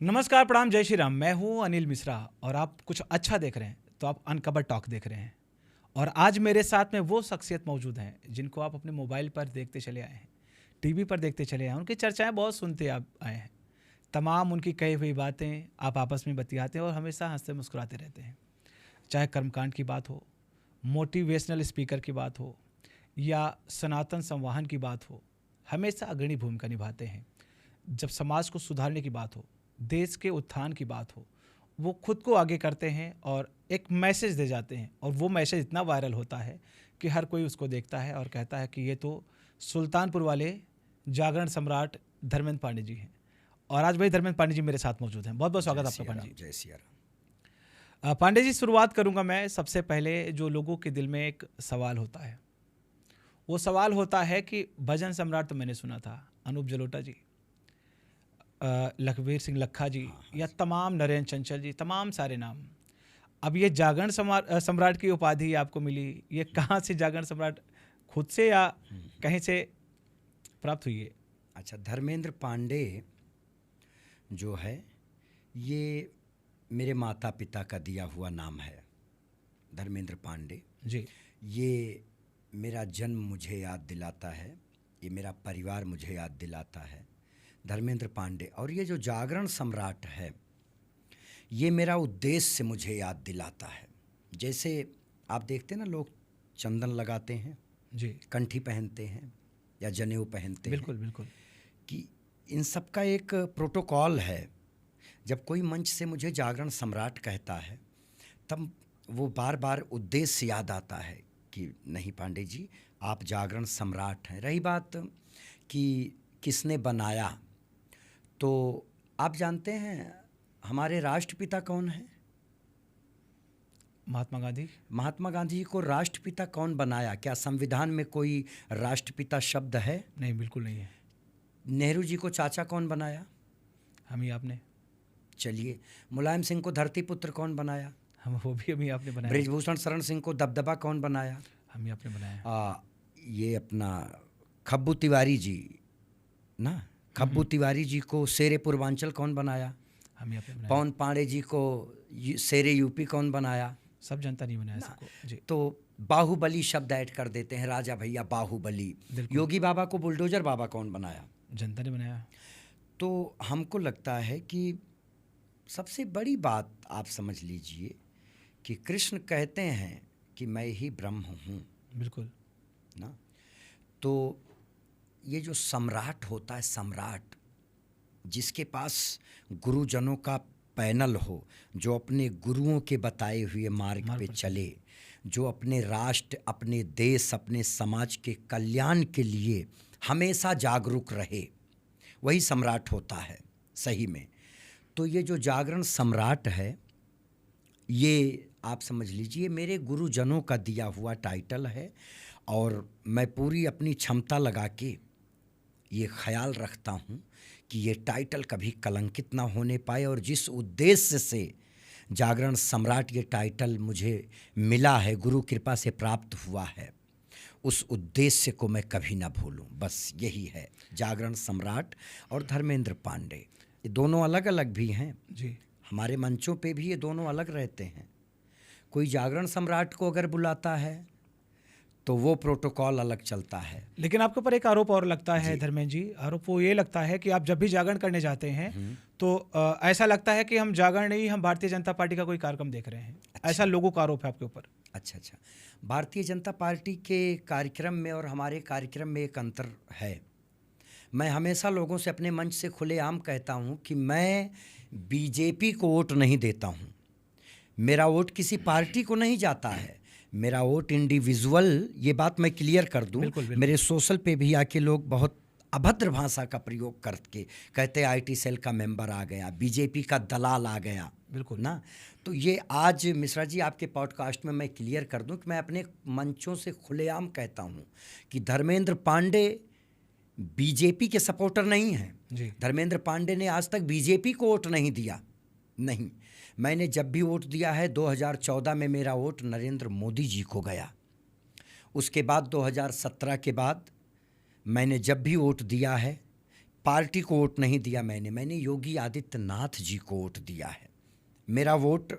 नमस्कार, प्रणाम, जय श्री राम। मैं हूं अनिल मिश्रा और आप कुछ अच्छा देख रहे हैं तो आप अनकवर टॉक देख रहे हैं। और आज मेरे साथ में वो शख्सियत मौजूद हैं जिनको आप अपने मोबाइल पर देखते चले आए हैं, टीवी पर देखते चले आए हैं, उनकी चर्चाएं बहुत सुनते आप आए हैं। तमाम उनकी कही हुई बातें आप आपस में बतियाते हैं और हमेशा हंसते मुस्कुराते रहते हैं। चाहे कर्मकांड की बात हो, मोटिवेशनल स्पीकर की बात हो या सनातन संवाहन की बात हो, हमेशा अग्रणी भूमिका निभाते हैं। जब समाज को सुधारने की बात हो, देश के उत्थान की बात हो, वो खुद को आगे करते हैं और एक मैसेज दे जाते हैं। और वो मैसेज इतना वायरल होता है कि हर कोई उसको देखता है और कहता है कि ये तो सुल्तानपुर वाले जागरण सम्राट धर्मेंद्र पांडे जी हैं। और आज वही धर्मेंद्र पांडे जी मेरे साथ मौजूद हैं। बहुत बहुत स्वागत आपका पांडे जी। जय सिया राम। पांडे जी, शुरुआत करूंगा मैं। सबसे पहले जो लोगों के दिल में एक सवाल होता है, वो सवाल होता है कि भजन सम्राट तो मैंने सुना था, अनूप जलोटा जी, लखबीर सिंह लखा जी, या तमाम नरेंद्र चंचल जी, तमाम सारे नाम। अब ये जागरण सम्राट की उपाधि आपको मिली, ये कहाँ से जागरण सम्राट, खुद से या कहीं से प्राप्त हुई है? अच्छा, धर्मेंद्र पांडे जो है ये मेरे माता पिता का दिया हुआ नाम है। धर्मेंद्र पांडे जी। ये मेरा जन्म मुझे याद दिलाता है, ये मेरा परिवार मुझे याद दिलाता है। धर्मेंद्र पांडे। और ये जो जागरण सम्राट है ये मेरा उद्देश्य मुझे याद दिलाता है। जैसे आप देखते हैं ना, लोग चंदन लगाते हैं जी, कंठी पहनते हैं या जनेऊ पहनते बिल्कुल हैं, बिल्कुल। कि इन सब का एक प्रोटोकॉल है। जब कोई मंच से मुझे जागरण सम्राट कहता है तब वो बार बार उद्देश्य याद आता है कि नहीं पांडे जी, आप जागरण सम्राट हैं। रही बात कि किसने बनाया, तो आप जानते हैं हमारे राष्ट्रपिता कौन है? महात्मा गांधी। महात्मा गांधी जी को राष्ट्रपिता कौन बनाया? क्या संविधान में कोई राष्ट्रपिता शब्द है? नहीं, बिल्कुल नहीं है। नेहरू जी को चाचा कौन बनाया? हम ही आपने। चलिए, मुलायम सिंह को धरती पुत्र कौन बनाया? वो भी हम ही आपने बनाया। ब्रिजभूषण शरण सिंह को दबदबा कौन बनाया? हम ही आपने बनाया। ये अपना खब्बू तिवारी जी ना, खब्बू तिवारी जी को शेरे पूर्वांचल कौन बनाया? हम ही आपने बनाया। पवन पांडे जी को शेरे यूपी कौन बनाया? सब जनता नहीं बनाया सबको। जी। तो बाहुबली शब्द ऐड कर देते हैं, राजा भैया बाहुबली। योगी बाबा को बुलडोजर बाबा कौन बनाया? जनता ने बनाया। तो हमको लगता है कि सबसे बड़ी बात आप समझ लीजिए कि कृष्ण कहते हैं कि मैं ही ब्रह्म हूँ बिल्कुल ना। तो ये जो सम्राट होता है, सम्राट जिसके पास गुरुजनों का पैनल हो, जो अपने गुरुओं के बताए हुए मार्ग पे चले, जो अपने राष्ट्र, अपने देश, अपने समाज के कल्याण के लिए हमेशा जागरूक रहे, वही सम्राट होता है सही में। तो ये जो जागरण सम्राट है, ये आप समझ लीजिए मेरे गुरुजनों का दिया हुआ टाइटल है। और मैं पूरी अपनी क्षमता लगा के ये ख्याल रखता हूँ कि ये टाइटल कभी कलंकित ना होने पाए। और जिस उद्देश्य से जागरण सम्राट ये टाइटल मुझे मिला है, गुरु कृपा से प्राप्त हुआ है, उस उद्देश्य को मैं कभी ना भूलूं। बस यही है जागरण सम्राट और धर्मेंद्र पांडे। ये दोनों अलग अलग भी हैं जी। हमारे मंचों पे भी ये दोनों अलग रहते हैं। कोई जागरण सम्राट को अगर बुलाता है तो वो प्रोटोकॉल अलग चलता है। लेकिन आपके ऊपर एक आरोप और लगता है धर्मेंद्र जी। आरोप वो ये लगता है कि आप जब भी जागरण करने जाते हैं तो ऐसा लगता है कि हम जागरण नहीं, हम भारतीय जनता पार्टी का कोई कार्यक्रम देख रहे हैं। ऐसा लोगों का आरोप है आपके ऊपर। अच्छा, भारतीय जनता पार्टी के कार्यक्रम में और हमारे कार्यक्रम में एक अंतर है। मैं हमेशा लोगों से अपने मंच से खुलेआम कहता हूं कि मैं बीजेपी को वोट नहीं देता हूं। मेरा वोट किसी पार्टी को नहीं जाता है, मेरा वोट इंडिविजुअल। ये बात मैं क्लियर कर दूं। बिल्कुल, बिल्कुल। मेरे सोशल पे भी आके लोग बहुत अभद्र भाषा का प्रयोग करके कहते आईटी सेल का मेंबर आ गया, बीजेपी का दलाल आ गया, बिल्कुल ना। तो ये आज मिश्रा जी आपके पॉडकास्ट में मैं क्लियर कर दूं कि मैं अपने मंचों से खुलेआम कहता हूं कि धर्मेंद्र पांडे बीजेपी के सपोर्टर नहीं हैं। धर्मेंद्र पांडे ने आज तक बीजेपी को वोट नहीं दिया। नहीं, मैंने जब भी वोट दिया है, 2014 में मेरा वोट नरेंद्र मोदी जी को गया। उसके बाद 2017 के बाद मैंने जब भी वोट दिया है पार्टी को वोट नहीं दिया मैंने योगी आदित्यनाथ जी को वोट दिया है। मेरा वोट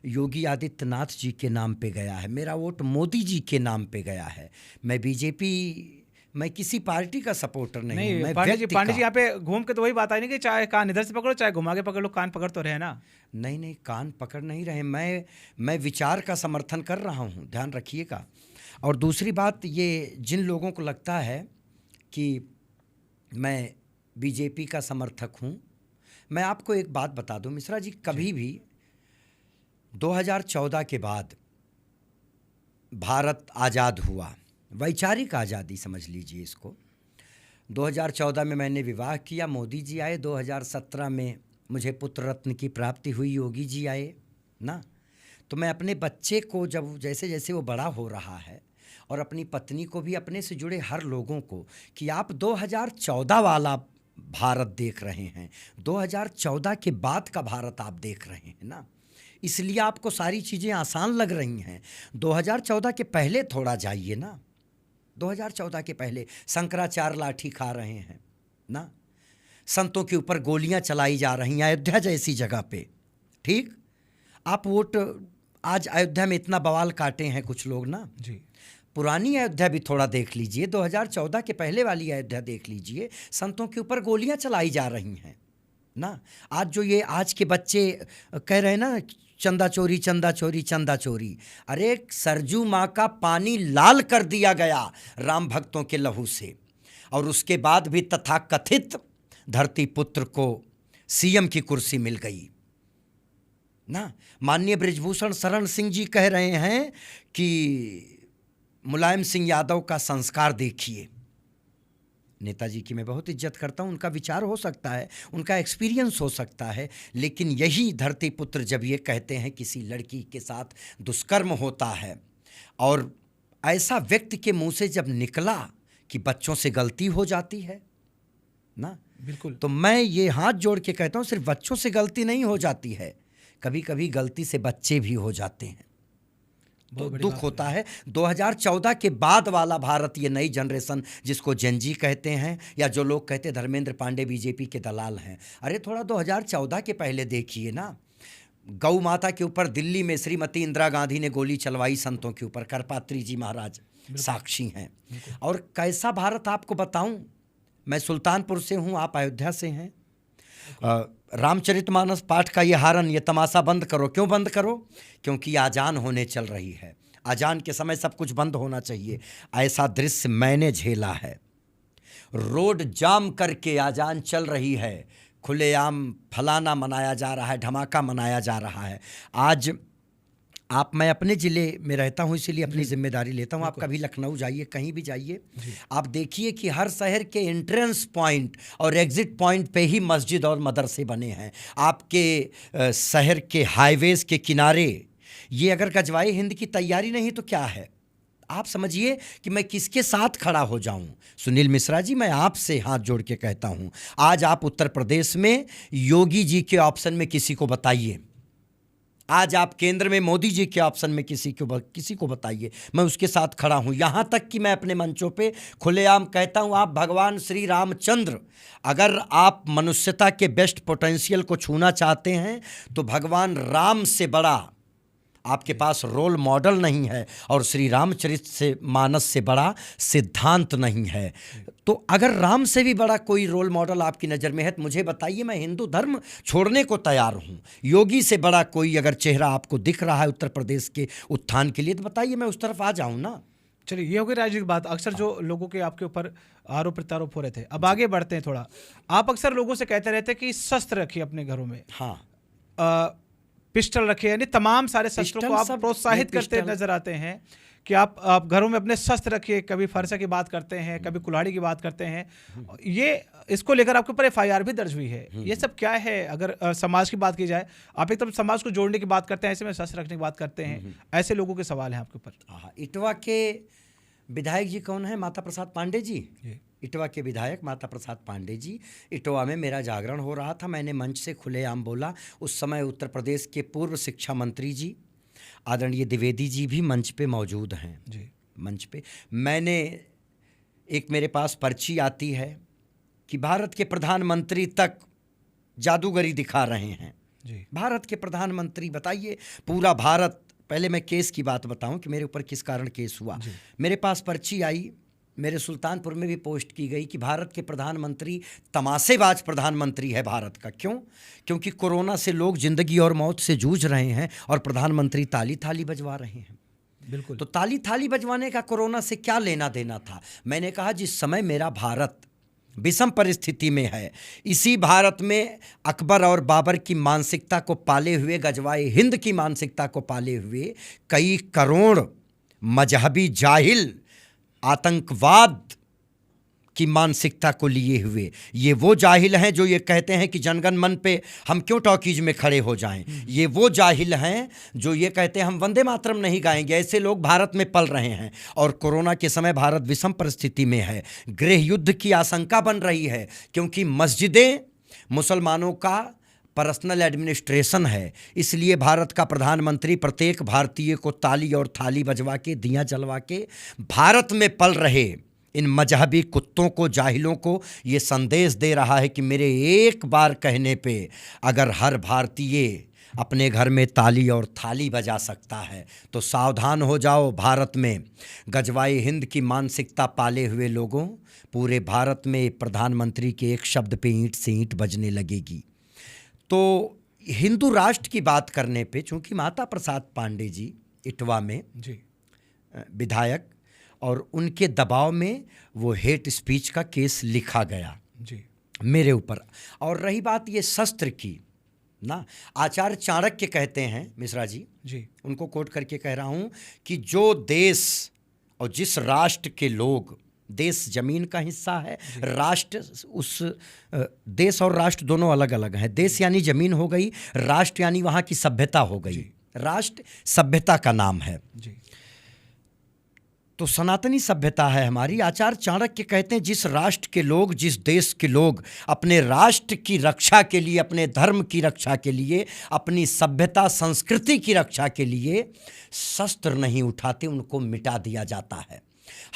योगी आदित्यनाथ जी के नाम पे गया है, मेरा वोट मोदी जी के नाम पे गया है। मैं बीजेपी, मैं किसी पार्टी का सपोर्टर नहीं हूं, मैं पांडे जी व्यक्ति का। यहाँ पे घूम के तो वही बात आई नहीं कि चाहे कान इधर से पकड़ो चाहे घुमा के पकड़ लो, कान पकड़ तो रहे ना। नहीं, कान पकड़ नहीं रहे, मैं विचार का समर्थन कर रहा हूं, ध्यान रखिएगा। और दूसरी बात, ये जिन लोगों को लगता है कि मैं बीजेपी का समर्थक हूं, मैं आपको एक बात बता दूं मिश्रा जी, कभी भी 2014 के बाद भारत आज़ाद हुआ, वैचारिक आज़ादी समझ लीजिए इसको। 2014 में मैंने विवाह किया, मोदी जी आए। 2017 में मुझे पुत्र रत्न की प्राप्ति हुई, योगी जी आए ना। तो मैं अपने बच्चे को, जब जैसे जैसे वो बड़ा हो रहा है, और अपनी पत्नी को भी, अपने से जुड़े हर लोगों को, कि आप 2014 वाला भारत देख रहे हैं, 2014 के बाद का भारत आप देख रहे हैं ना, इसलिए आपको सारी चीज़ें आसान लग रही हैं। 2014 के पहले थोड़ा जाइए ना, 2014 के पहले शंकराचार्य लाठी खा रहे हैं ना, संतों के ऊपर गोलियां चलाई जा रही हैं अयोध्या जैसी जगह पे, ठीक। आप वोट, आज अयोध्या में इतना बवाल काटे हैं कुछ लोग ना जी, पुरानी अयोध्या भी थोड़ा देख लीजिए, 2014 के पहले वाली अयोध्या देख लीजिए, संतों के ऊपर गोलियां चलाई जा रही हैं ना। आज जो ये आज के बच्चे कह रहे हैं ना, चंदा चोरी चंदा चोरी चंदा चोरी, अरे सरजू माँ का पानी लाल कर दिया गया राम भक्तों के लहू से, और उसके बाद भी तथाकथित धरती पुत्र को सीएम की कुर्सी मिल गई ना। माननीय बृजभूषण शरण सिंह जी कह रहे हैं कि मुलायम सिंह यादव का संस्कार देखिए। नेताजी की मैं बहुत इज्जत करता हूं, उनका विचार हो सकता है, उनका एक्सपीरियंस हो सकता है, लेकिन यही धरती पुत्र जब ये कहते हैं किसी लड़की के साथ दुष्कर्म होता है, और ऐसा व्यक्ति के मुंह से जब निकला कि बच्चों से गलती हो जाती है ना, बिल्कुल, तो मैं ये हाथ जोड़ के कहता हूं, सिर्फ बच्चों से गलती नहीं हो जाती है, कभी कभी गलती से बच्चे भी हो जाते हैं, तो दुख होता है। 2014 के बाद वाला भारत, ये नई जनरेशन जिसको जेनजी कहते हैं, या जो लोग कहते हैं धर्मेंद्र पांडे बीजेपी के दलाल हैं, अरे थोड़ा 2014 के पहले देखिए ना। गौ माता के ऊपर दिल्ली में श्रीमती इंदिरा गांधी ने गोली चलवाई, संतों के ऊपर करपात्री जी महाराज साक्षी हैं। और कैसा भारत आपको बताऊं, मैं सुल्तानपुर से हूं, आप अयोध्या से हैं। रामचरितमानस पाठ का ये हारन, ये तमाशा बंद करो। क्यों बंद करो? क्योंकि आजान होने चल रही है, आजान के समय सब कुछ बंद होना चाहिए। ऐसा दृश्य मैंने झेला है, रोड जाम करके आजान चल रही है, खुलेआम फलाना मनाया जा रहा है, धमाका मनाया जा रहा है। आज मैं अपने ज़िले में रहता हूँ, इसीलिए अपनी जिम्मेदारी लेता हूँ। आप कभी लखनऊ जाइए, कहीं भी जाइए, आप देखिए कि हर शहर के एंट्रेंस पॉइंट और एग्ज़िट पॉइंट पे ही मस्जिद और मदरसे बने हैं। आपके शहर के हाईवेज़ के किनारे, ये अगर गजवाए हिंद की तैयारी नहीं तो क्या है? आप समझिए कि मैं किसके साथ खड़ा हो जाऊं। सुनील मिश्रा जी, मैं आपसे हाथ जोड़ के कहता हूं, आज आप उत्तर प्रदेश में योगी जी के ऑप्शन में किसी को बताइए, आज आप केंद्र में मोदी जी के ऑप्शन में किसी को बताइए, मैं उसके साथ खड़ा हूं। यहां तक कि मैं अपने मंचों पे खुलेआम कहता हूं, आप भगवान श्री रामचंद्र, अगर आप मनुष्यता के बेस्ट पोटेंशियल को छूना चाहते हैं तो भगवान राम से बड़ा आपके पास रोल मॉडल नहीं है, और श्री रामचरित से मानस से बड़ा सिद्धांत नहीं है। तो अगर राम से भी बड़ा कोई रोल मॉडल आपकी नज़र में है तो मुझे बताइए, मैं हिंदू धर्म छोड़ने को तैयार हूँ। योगी से बड़ा कोई अगर चेहरा आपको दिख रहा है उत्तर प्रदेश के उत्थान के लिए तो बताइए, मैं उस तरफ आ जाऊँ ना। चलिए, ये हो गई राजनीतिक बात। अक्सर जो लोगों के आपके ऊपर आरोप प्रत्यारोप हो रहे थे, अब आगे बढ़ते हैं थोड़ा। आप अक्सर लोगों से कहते रहते कि शस्त्र रखिए अपने घरों में, हाँ, पिस्टल रखे, यानी तमाम सारे शस्त्रों को आप प्रोत्साहित करते नजर आते हैं कि आप घरों में अपने शस्त्र रखिए। कभी फरसा की बात करते हैं, कभी कुल्हाड़ी की बात करते हैं, ये इसको लेकर आपके ऊपर एफआईआर भी दर्ज हुई है। ये सब क्या है? अगर समाज की बात की जाए, आप एकदम समाज को जोड़ने की बात करते हैं, ऐसे में शस्त्र रखने की बात करते हैं, ऐसे लोगों के सवाल हैं आपके ऊपर। इटवा के विधायक जी कौन है? माता प्रसाद पांडे जी। इटवा के विधायक माता प्रसाद पांडे जी। इटवा में मेरा जागरण हो रहा था, मैंने मंच से खुलेआम बोला। उस समय उत्तर प्रदेश के पूर्व शिक्षा मंत्री जी आदरणीय द्विवेदी जी भी मंच पे मौजूद हैं जी। मंच पे मैंने, एक मेरे पास पर्ची आती है कि भारत के प्रधानमंत्री तक जादूगरी दिखा रहे हैं। जी। भारत के प्रधानमंत्री, बताइए, पूरा भारत, पहले मैं केस की बात बताऊं कि मेरे ऊपर किस कारण केस हुआ। मेरे पास पर्ची आई, मेरे सुल्तानपुर में भी पोस्ट की गई कि भारत के प्रधानमंत्री तमाशेबाज प्रधानमंत्री है भारत का। क्यों? क्योंकि कोरोना से लोग जिंदगी और मौत से जूझ रहे हैं और प्रधानमंत्री ताली थाली बजवा रहे हैं। बिल्कुल। तो ताली थाली बजवाने का कोरोना से क्या लेना देना था? मैंने कहा जिस समय मेरा भारत विषम परिस्थिति में है, इसी भारत में अकबर और बाबर की मानसिकता को पाले हुए, गजवाए हिंद की मानसिकता को पाले हुए कई करोड़ मजहबी जाहिल आतंकवाद की मानसिकता को लिए हुए, ये वो जाहिल हैं जो ये कहते हैं कि जनगण मन पे हम क्यों टॉकीज में खड़े हो जाएं। ये वो जाहिल हैं जो ये कहते हैं हम वंदे मातरम नहीं गाएंगे। ऐसे लोग भारत में पल रहे हैं और कोरोना के समय भारत विषम परिस्थिति में है। गृह युद्ध की आशंका बन रही है क्योंकि मस्जिदें मुसलमानों का पर्सनल एडमिनिस्ट्रेशन है। इसलिए भारत का प्रधानमंत्री प्रत्येक भारतीय को ताली और थाली बजवा के, दियाँ जलवा के भारत में पल रहे इन मजहबी कुत्तों को, जाहिलों को ये संदेश दे रहा है कि मेरे एक बार कहने पे अगर हर भारतीय अपने घर में ताली और थाली बजा सकता है तो सावधान हो जाओ। भारत में गजवाए हिंद की मानसिकता पाले हुए लोगों, पूरे भारत में प्रधानमंत्री के एक शब्द पे ईंट से ईंट बजने लगेगी। तो हिंदू राष्ट्र की बात करने पे, चूँकि माता प्रसाद पांडे जी इटवा में जी विधायक, और उनके दबाव में वो हेट स्पीच का केस लिखा गया जी मेरे ऊपर। और रही बात ये शस्त्र की ना, आचार्य चाणक्य कहते हैं, मिश्रा जी, उनको कोट करके कह रहा हूँ कि जो देश और जिस राष्ट्र के लोग, देश जमीन का हिस्सा है, राष्ट्र उस देश और राष्ट्र दोनों अलग अलग हैं। देश यानी जमीन हो गई, राष्ट्र यानी वहाँ की सभ्यता हो गई। राष्ट्र सभ्यता का नाम है जी। तो सनातनी सभ्यता है हमारी। आचार्य चाणक्य कहते हैं जिस राष्ट्र के लोग, जिस देश के लोग अपने राष्ट्र की रक्षा के लिए, अपने धर्म की रक्षा के लिए, अपनी सभ्यता संस्कृति की रक्षा के लिए शस्त्र नहीं उठाते, उनको मिटा दिया जाता है।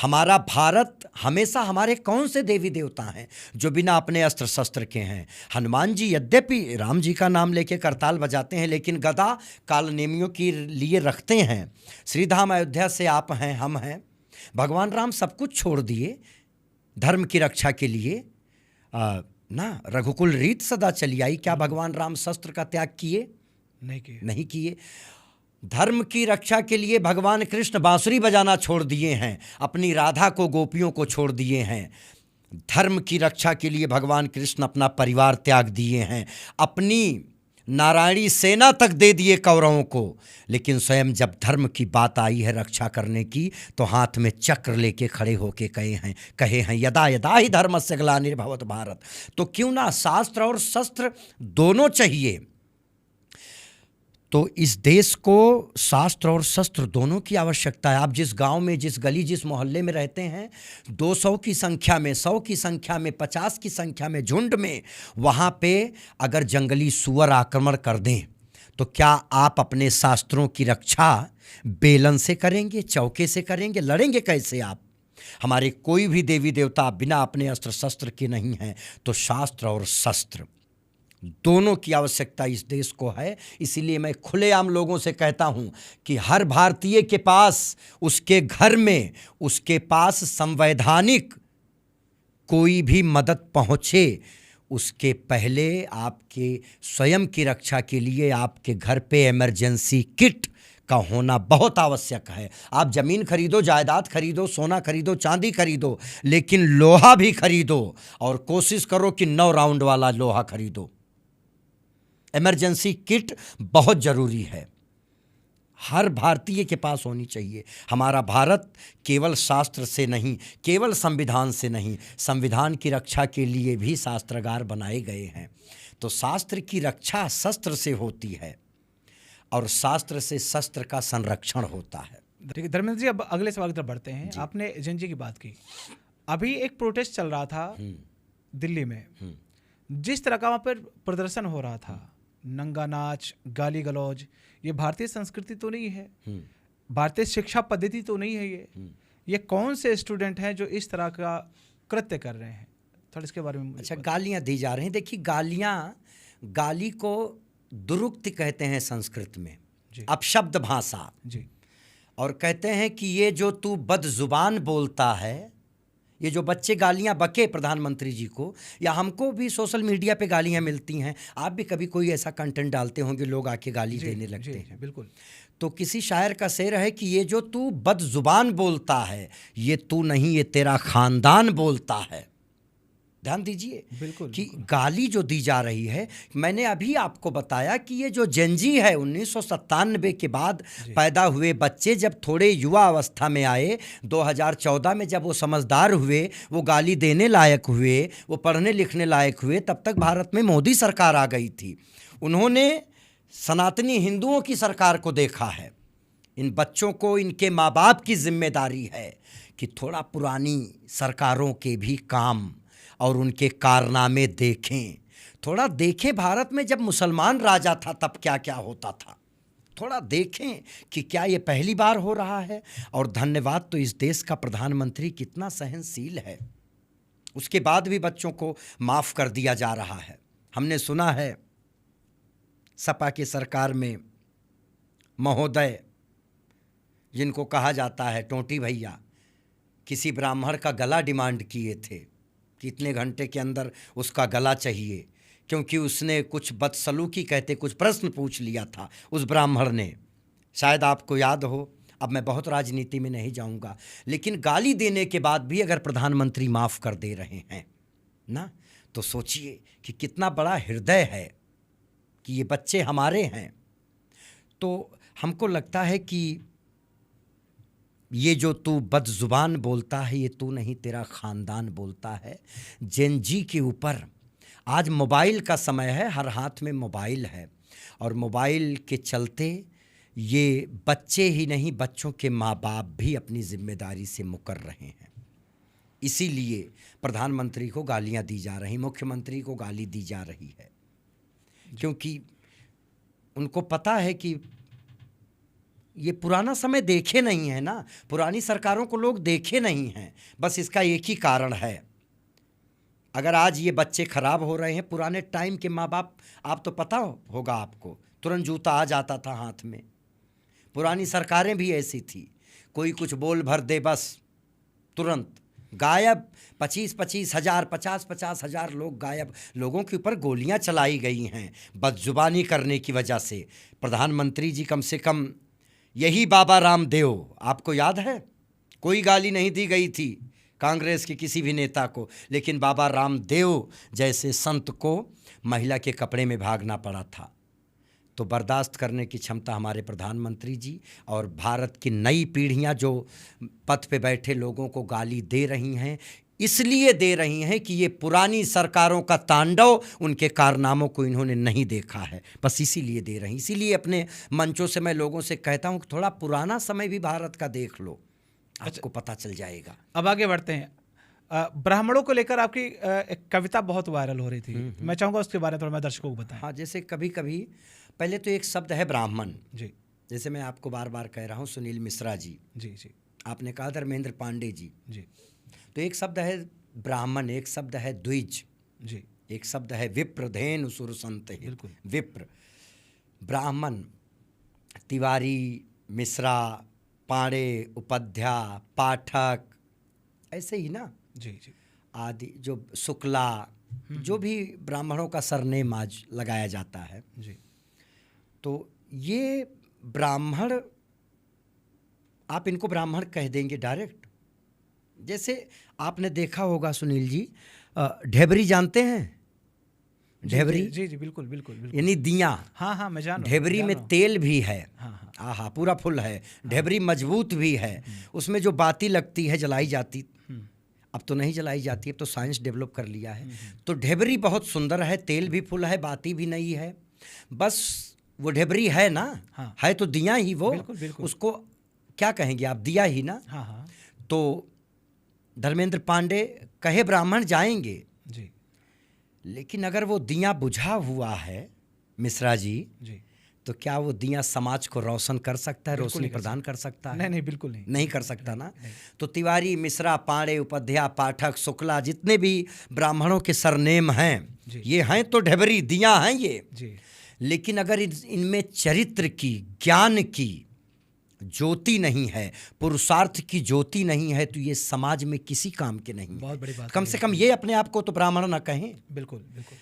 हमारा भारत हमेशा, हमारे कौन से देवी देवता हैं जो बिना अपने अस्त्र शस्त्र के हैं? हनुमान जी यद्यपि राम जी का नाम लेके करताल बजाते हैं, लेकिन गदा कालनेमियों के लिए रखते हैं। श्रीधाम अयोध्या से आप हैं, हम हैं। भगवान राम सब कुछ छोड़ दिए धर्म की रक्षा के लिए ना। रघुकुल रीत सदा चली आई। क्या भगवान राम शस्त्र का त्याग किए? नहीं किए। धर्म की रक्षा के लिए भगवान कृष्ण बांसुरी बजाना छोड़ दिए हैं, अपनी राधा को, गोपियों को छोड़ दिए हैं। धर्म की रक्षा के लिए भगवान कृष्ण अपना परिवार त्याग दिए हैं, अपनी नारायणी सेना तक दे दिए कौरवों को। लेकिन स्वयं जब धर्म की बात आई है रक्षा करने की, तो हाथ में चक्र लेके खड़े होके कहे हैं यदा यदा ही धर्मस्य ग्लानिर्भवत भारत। तो क्यों ना शास्त्र और शस्त्र दोनों चाहिए। तो इस देश को शास्त्र और शस्त्र दोनों की आवश्यकता है। आप जिस गांव में, जिस गली, जिस मोहल्ले में रहते हैं, 200 की संख्या में, 100 की संख्या में, 50 की संख्या में, झुंड में, वहाँ पे अगर जंगली सुअर आक्रमण कर दें तो क्या आप अपने शास्त्रों की रक्षा बेलन से करेंगे, चौके से करेंगे? लड़ेंगे कैसे आप? हमारे कोई भी देवी देवता बिना अपने अस्त्र शस्त्र के नहीं हैं। तो शास्त्र और शस्त्र दोनों की आवश्यकता इस देश को है। इसीलिए मैं खुलेआम लोगों से कहता हूं कि हर भारतीय के पास, उसके घर में, उसके पास संवैधानिक कोई भी मदद पहुंचे, उसके पहले आपके स्वयं की रक्षा के लिए आपके घर पे इमरजेंसी किट का होना बहुत आवश्यक है। आप ज़मीन खरीदो, जायदाद खरीदो, सोना खरीदो, चांदी खरीदो, लेकिन लोहा भी खरीदो और कोशिश करो कि 9 राउंड वाला लोहा खरीदो। इमरजेंसी किट बहुत ज़रूरी है, हर भारतीय के पास होनी चाहिए। हमारा भारत केवल शास्त्र से नहीं, केवल संविधान से नहीं, संविधान की रक्षा के लिए भी शास्त्रागार बनाए गए हैं। तो शास्त्र की रक्षा शस्त्र से होती है और शास्त्र से शस्त्र का संरक्षण होता है। ठीक है धर्मेंद्र जी, अब अगले सवाल की तरफ बढ़ते हैं। आपने एजेंजी की बात की। अभी एक प्रोटेस्ट चल रहा था दिल्ली में, जिस तरह का वहाँ पर प्रदर्शन हो रहा था, नंगा नाच, गाली गलौज, ये भारतीय संस्कृति तो नहीं है, भारतीय शिक्षा पद्धति तो नहीं है। ये कौन से स्टूडेंट हैं जो इस तरह का कृत्य कर रहे हैं? थोड़ा इसके बारे में अच्छा, गालियाँ दी जा रही हैं। देखिए, गाली को दुरुक्ति कहते हैं संस्कृत में, जी अपशब्द भाषा। जी और कहते हैं कि ये जो तू बदजुबान बोलता है, ये जो बच्चे गालियां बके प्रधानमंत्री जी को, या हमको भी सोशल मीडिया पे गालियां मिलती हैं, आप भी कभी कोई ऐसा कंटेंट डालते होंगे, लोग आके गाली देने लगते हैं। बिल्कुल। तो किसी शायर का शेर है कि ये जो तू बदजुबान बोलता है, ये तू नहीं, ये तेरा खानदान बोलता है। ध्यान दीजिए बिल्कुल कि गाली जो दी जा रही है, मैंने अभी आपको बताया कि ये जो जेनजी है, 1997 के बाद पैदा हुए बच्चे जब थोड़े युवा अवस्था में आए, 2014 में जब वो समझदार हुए, वो गाली देने लायक हुए, वो पढ़ने लिखने लायक हुए, तब तक भारत में मोदी सरकार आ गई थी। उन्होंने सनातनी हिंदुओं की सरकार को देखा है। इन बच्चों को इनके माँ बाप की जिम्मेदारी है कि थोड़ा पुरानी सरकारों के भी काम और उनके कारनामे देखें, थोड़ा देखें। भारत में जब मुसलमान राजा था तब क्या क्या होता था, थोड़ा देखें कि क्या ये पहली बार हो रहा है। और धन्यवाद तो इस देश का प्रधानमंत्री कितना सहनशील है, उसके बाद भी बच्चों को माफ़ कर दिया जा रहा है। हमने सुना है सपा की सरकार में महोदय, जिनको कहा जाता है टोंटी भैया, किसी ब्राह्मण का गला डिमांड किए थे कि इतने घंटे के अंदर उसका गला चाहिए, क्योंकि उसने कुछ बदसलूकी कहते कुछ प्रश्न पूछ लिया था उस ब्राह्मण ने। शायद आपको याद हो, अब मैं बहुत राजनीति में नहीं जाऊंगा, लेकिन गाली देने के बाद भी अगर प्रधानमंत्री माफ़ कर दे रहे हैं ना, तो सोचिए कि कितना बड़ा हृदय है कि ये बच्चे हमारे हैं। तो हमको लगता है कि ये जो तू बदजुबान बोलता है, ये तू नहीं, तेरा ख़ानदान बोलता है। जेन जी के ऊपर आज मोबाइल का समय है, हर हाथ में मोबाइल है, और मोबाइल के चलते ये बच्चे ही नहीं, बच्चों के माँ बाप भी अपनी जिम्मेदारी से मुकर रहे हैं। इसीलिए प्रधानमंत्री को गालियाँ दी जा रही, मुख्यमंत्री को गाली दी जा रही है, क्योंकि उनको पता है कि ये पुराना समय देखे नहीं है ना, पुरानी सरकारों को लोग देखे नहीं हैं। बस इसका एक ही कारण है, अगर आज ये बच्चे खराब हो रहे हैं, पुराने टाइम के माँ बाप, आप तो पता होगा आपको, तुरंत जूता आ जाता था हाथ में। पुरानी सरकारें भी ऐसी थी, कोई कुछ बोल भर दे बस तुरंत गायब, 25-25 हज़ार, 50-50 हज़ार लोग गायब। लोगों के ऊपर गोलियां चलाई गई हैं बदजुबानी करने की वजह से। प्रधानमंत्री जी कम से कम, यही बाबा रामदेव, आपको याद है, कोई गाली नहीं दी गई थी कांग्रेस के किसी भी नेता को, लेकिन बाबा रामदेव जैसे संत को महिला के कपड़े में भागना पड़ा था। तो बर्दाश्त करने की क्षमता हमारे प्रधानमंत्री जी और भारत की नई पीढ़ियां जो पथ पे बैठे लोगों को गाली दे रही हैं, इसलिए दे रही हैं कि ये पुरानी सरकारों का तांडव, उनके कारनामों को इन्होंने नहीं देखा है, बस इसीलिए दे रही। इसीलिए अपने मंचों से मैं लोगों से कहता हूं कि थोड़ा पुराना समय भी भारत का देख लो, आपको पता चल जाएगा। अब आगे बढ़ते हैं। ब्राह्मणों को लेकर आपकी एक कविता बहुत वायरल हो रही थी, मैं चाहूँगा उसके बारे में थोड़ा मैं दर्शकों को बताएं। हाँ, जैसे कभी कभी, पहले तो एक शब्द है ब्राह्मण जी, जैसे मैं आपको बार बार कह रहा हूँ, सुनील मिश्रा जी, जी जी, आपने कहा धर्मेंद्र पांडे जी, जी तो एक शब्द है ब्राह्मण, एक शब्द है द्विज, जी, एक शब्द है विप्र, धेनु सुर संत, बिल्कुल। विप्र, ब्राह्मण, तिवारी, मिश्रा, पांडे, उपाध्याय, पाठक, ऐसे ही ना, जी जी, आदि, जो शुक्ला, जो भी ब्राह्मणों का सरनेम आज लगाया जाता है जी, तो ये ब्राह्मण, आप इनको ब्राह्मण कह देंगे डायरेक्ट। जैसे आपने देखा होगा सुनील जी, ढेबरी जानते हैं, ढेबरी, जी जी, बिल्कुल बिल्कुल बिल्कुल, यानी दिया। हाँ हाँ, मैं जान रहा हूँ, ढेबरी में तेल भी है, हाँ हाँ, आहा पूरा फुल है। ढेबरी मजबूत भी है, उसमें जो बाती लगती है जलाई जाती, अब तो नहीं जलाई जाती, अब तो साइंस डेवलप कर लिया है। तो ढेबरी बहुत सुंदर है, तेल भी फुल है, बाती भी नहीं है, बस वो ढेबरी है ना, हाँ, है तो दिया ही वो, बिल्कुल बिल्कुल, उसको क्या कहेंगे आप, दिया ही ना। हाँ हाँ, तो धर्मेंद्र पांडे कहे ब्राह्मण जाएंगे, जी लेकिन अगर वो दिया बुझा हुआ है मिश्रा जी, जी, तो क्या वो दिया समाज को रोशन कर सकता है, बिल्कुल रोशनी नहीं कर प्रदान कर सकता है? नहीं नहीं, बिल्कुल नहीं। नहीं कर सकता ना। नहीं। तो तिवारी, मिश्रा, पांडे, उपाध्याय, पाठक, शुक्ला, जितने भी ब्राह्मणों के सरनेम हैं, जी। ये हैं तो ढेबरी दिया हैं ये। जी लेकिन अगर इनमें चरित्र की, ज्ञान की ज्योति नहीं है, पुरुषार्थ की ज्योति नहीं है, तो ये समाज में किसी काम के नहीं। बहुत बड़ी बात कम से कम ये अपने आप को तो ब्राह्मण ना कहें। बिल्कुल बिल्कुल।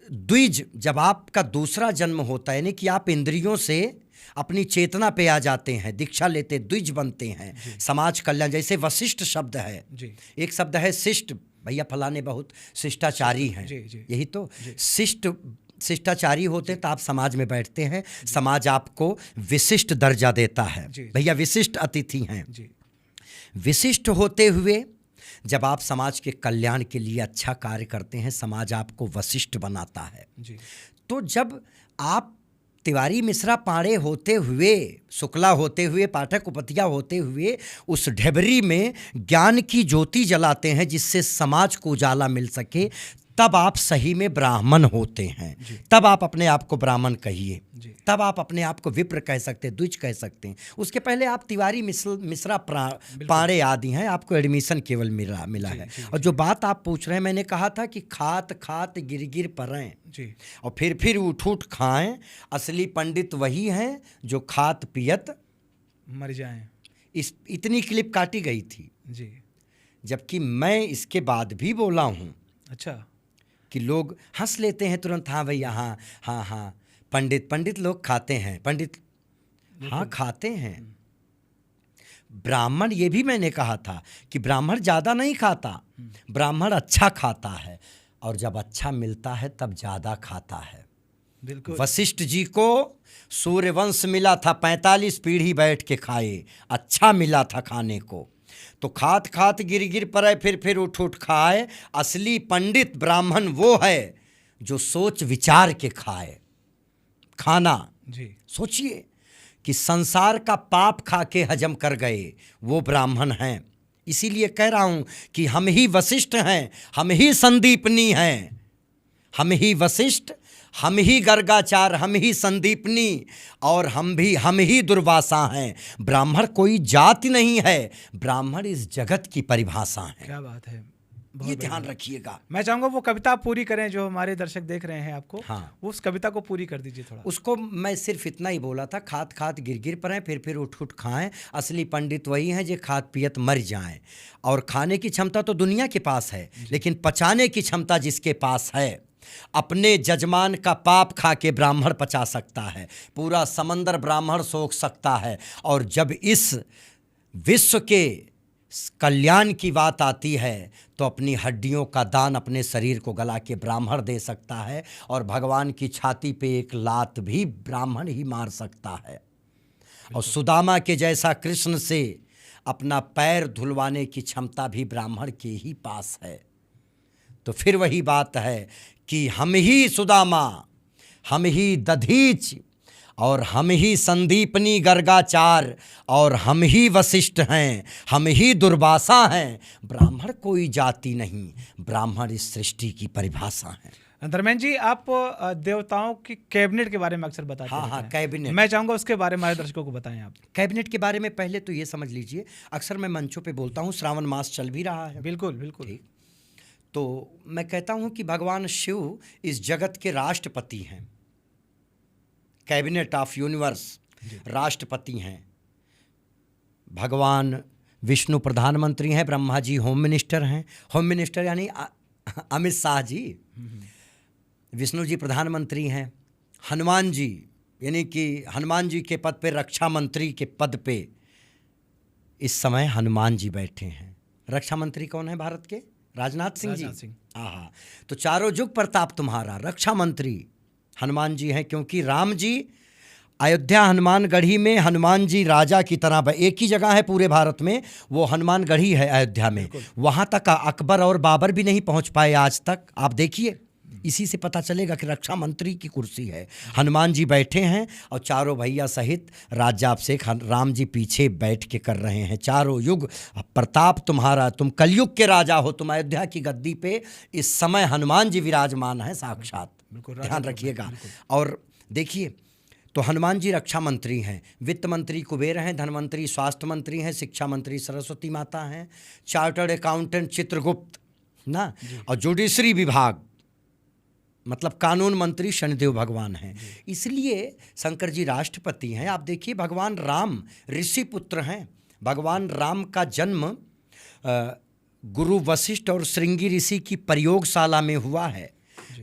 द्विज, जब आपका दूसरा जन्म होता है, यानी कि आप इंद्रियों से अपनी चेतना पे आ जाते हैं, दीक्षा लेते, द्विज बनते हैं, समाज कल्याण। जैसे वशिष्ठ शब्द है, जी एक शब्द है शिष्ट, भैया फलाने बहुत शिष्टाचारी हैं, जी, जी। यही तो शिष्ट, शिष्टाचारी होते तो आप समाज में बैठते हैं, समाज आपको विशिष्ट दर्जा देता है। जी, जी। भैया विशिष्ट अतिथि हैं। जी विशिष्ट होते हुए जब आप समाज के कल्याण के लिए अच्छा कार्य करते हैं, समाज आपको वशिष्ठ बनाता है। जी तो जब आप तिवारी, मिश्रा, पांडे होते हुए, शुक्ला होते हुए, पाठक, उपाध्याय होते हुए उस ढेबरी में ज्ञान की ज्योति जलाते हैं जिससे समाज को उजाला मिल सके, तब आप सही में ब्राह्मण होते हैं। तब आप अपने आप को ब्राह्मण कहिए, तब आप अपने आप को विप्र कह सकते हैं, द्विज कह सकते हैं। उसके पहले आप तिवारी, मिश्रा, पांडे आदि हैं, आपको एडमिशन केवल मिला है। और जो बात आप पूछ रहे हैं, मैंने कहा था कि खात खात गिर गिर परें जी और फिर उठ उठ खाएं, असली पंडित वही हैं जो खात पियत मर जाएं। इतनी क्लिप काटी गई थी, जी जबकि मैं इसके बाद भी बोला हूँ। अच्छा। कि लोग हंस लेते हैं तुरंत, हाँ भैया, हाँ हाँ हाँ, पंडित लोग खाते हैं, पंडित हाँ खाते हैं। ब्राह्मण, ये भी मैंने कहा था कि ब्राह्मण ज़्यादा नहीं खाता, ब्राह्मण अच्छा खाता है, और जब अच्छा मिलता है तब ज़्यादा खाता है। बिल्कुल। वशिष्ठ जी को सूर्यवंश मिला था, 45 पीढ़ी बैठ के खाए, अच्छा मिला था खाने को। तो खात खात गिर गिर पड़े, फिर उठ उठ खाए। असली पंडित ब्राह्मण वो है जो सोच विचार के खाए खाना। जी सोचिए कि संसार का पाप खा के हजम कर गए, वो ब्राह्मण हैं। इसीलिए कह रहा हूं कि हम ही वशिष्ठ हैं, हम ही संदीपनी हैं, हम ही वशिष्ठ, हम ही गर्गाचार, हम ही संदीपनी, और हम ही दुर्वासा हैं। ब्राह्मण कोई जाति नहीं है, ब्राह्मण इस जगत की परिभाषा है। क्या बात है, ये ध्यान रखिएगा। मैं चाहूंगा वो कविता आप पूरी करें, जो हमारे दर्शक देख रहे हैं आपको। हाँ, वो उस कविता को पूरी कर दीजिए थोड़ा। उसको मैं सिर्फ इतना ही बोला था, खात खात गिर गिर पड़ें, फिर उठ उठ खाएं, असली पंडित वही हैं जो खात पियत मर जाएं। और खाने की क्षमता तो दुनिया के पास है, लेकिन पचाने की क्षमता जिसके पास है, अपने जजमान का पाप खा के ब्राह्मण पचा सकता है, पूरा समंदर ब्राह्मण सोख सकता है। और जब इस विश्व के कल्याण की बात आती है तो अपनी हड्डियों का दान, अपने शरीर को गला के ब्राह्मण दे सकता है, और भगवान की छाती पे एक लात भी ब्राह्मण ही मार सकता है। और सुदामा के जैसा कृष्ण से अपना पैर धुलवाने की क्षमता भी ब्राह्मण के ही पास है। तो फिर वही बात है कि हम ही सुदामा, हम ही दधीच, और हम ही संदीपनी गर्गाचार, और हम ही वशिष्ठ हैं, हम ही दुर्वासा हैं। ब्राह्मण कोई जाति नहीं, ब्राह्मण इस सृष्टि की परिभाषा है। धर्मेंद्र जी, आप देवताओं की कैबिनेट के बारे में अक्सर बताते हैं। हाँ, कैबिनेट। मैं चाहूँगा उसके बारे में हमारे दर्शकों को बताएं आप। कैबिनेट के बारे में पहले तो ये समझ लीजिए, अक्सर मैं मंचों पे बोलता हूँ, श्रावण मास चल भी रहा है। बिल्कुल बिल्कुल। ठीक, तो मैं कहता हूँ कि भगवान शिव इस जगत के राष्ट्रपति हैं, कैबिनेट ऑफ यूनिवर्स, राष्ट्रपति हैं। भगवान विष्णु प्रधानमंत्री हैं, ब्रह्मा जी होम मिनिस्टर हैं। होम मिनिस्टर यानी अमित शाह जी, विष्णु जी प्रधानमंत्री हैं। हनुमान जी, यानी कि हनुमान जी के पद पे, रक्षा मंत्री के पद पे इस समय हनुमान जी बैठे हैं। रक्षा मंत्री कौन है भारत के? राजनाथ सिंह जी। हाँ, तो चारों युग प्रताप तुम्हारा, रक्षा मंत्री हनुमान जी हैं, क्योंकि राम जी अयोध्या हनुमानगढ़ी में, हनुमान जी राजा की तरह, एक ही जगह है पूरे भारत में, वो हनुमानगढ़ी है अयोध्या में। वहाँ तक अकबर और बाबर भी नहीं पहुँच पाए आज तक। आप देखिए, इसी से पता चलेगा कि रक्षा मंत्री की कुर्सी है, हनुमान जी बैठे हैं, और चारों भैया सहित राज्याभिषेक राम जी पीछे बैठ के कर रहे हैं। चारों युग प्रताप तुम्हारा, तुम कलयुग के राजा हो, तुम अयोध्या की गद्दी पे इस समय हनुमान जी विराजमान है साक्षात। ध्यान रखिएगा। और देखिए, तो हनुमान जी रक्षा मंत्री हैं, वित्त मंत्री कुबेर हैं, धनवंतरी स्वास्थ्य मंत्री हैं, शिक्षा मंत्री सरस्वती माता हैं, चार्टर्ड अकाउंटेंट चित्रगुप्त ना, और जुडिशरी विभाग मतलब कानून मंत्री शनिदेव भगवान हैं। इसलिए शंकर जी राष्ट्रपति हैं। आप देखिए भगवान राम ऋषि पुत्र हैं। भगवान राम का जन्म गुरु वशिष्ठ और श्रृंगी ऋषि की प्रयोगशाला में हुआ है।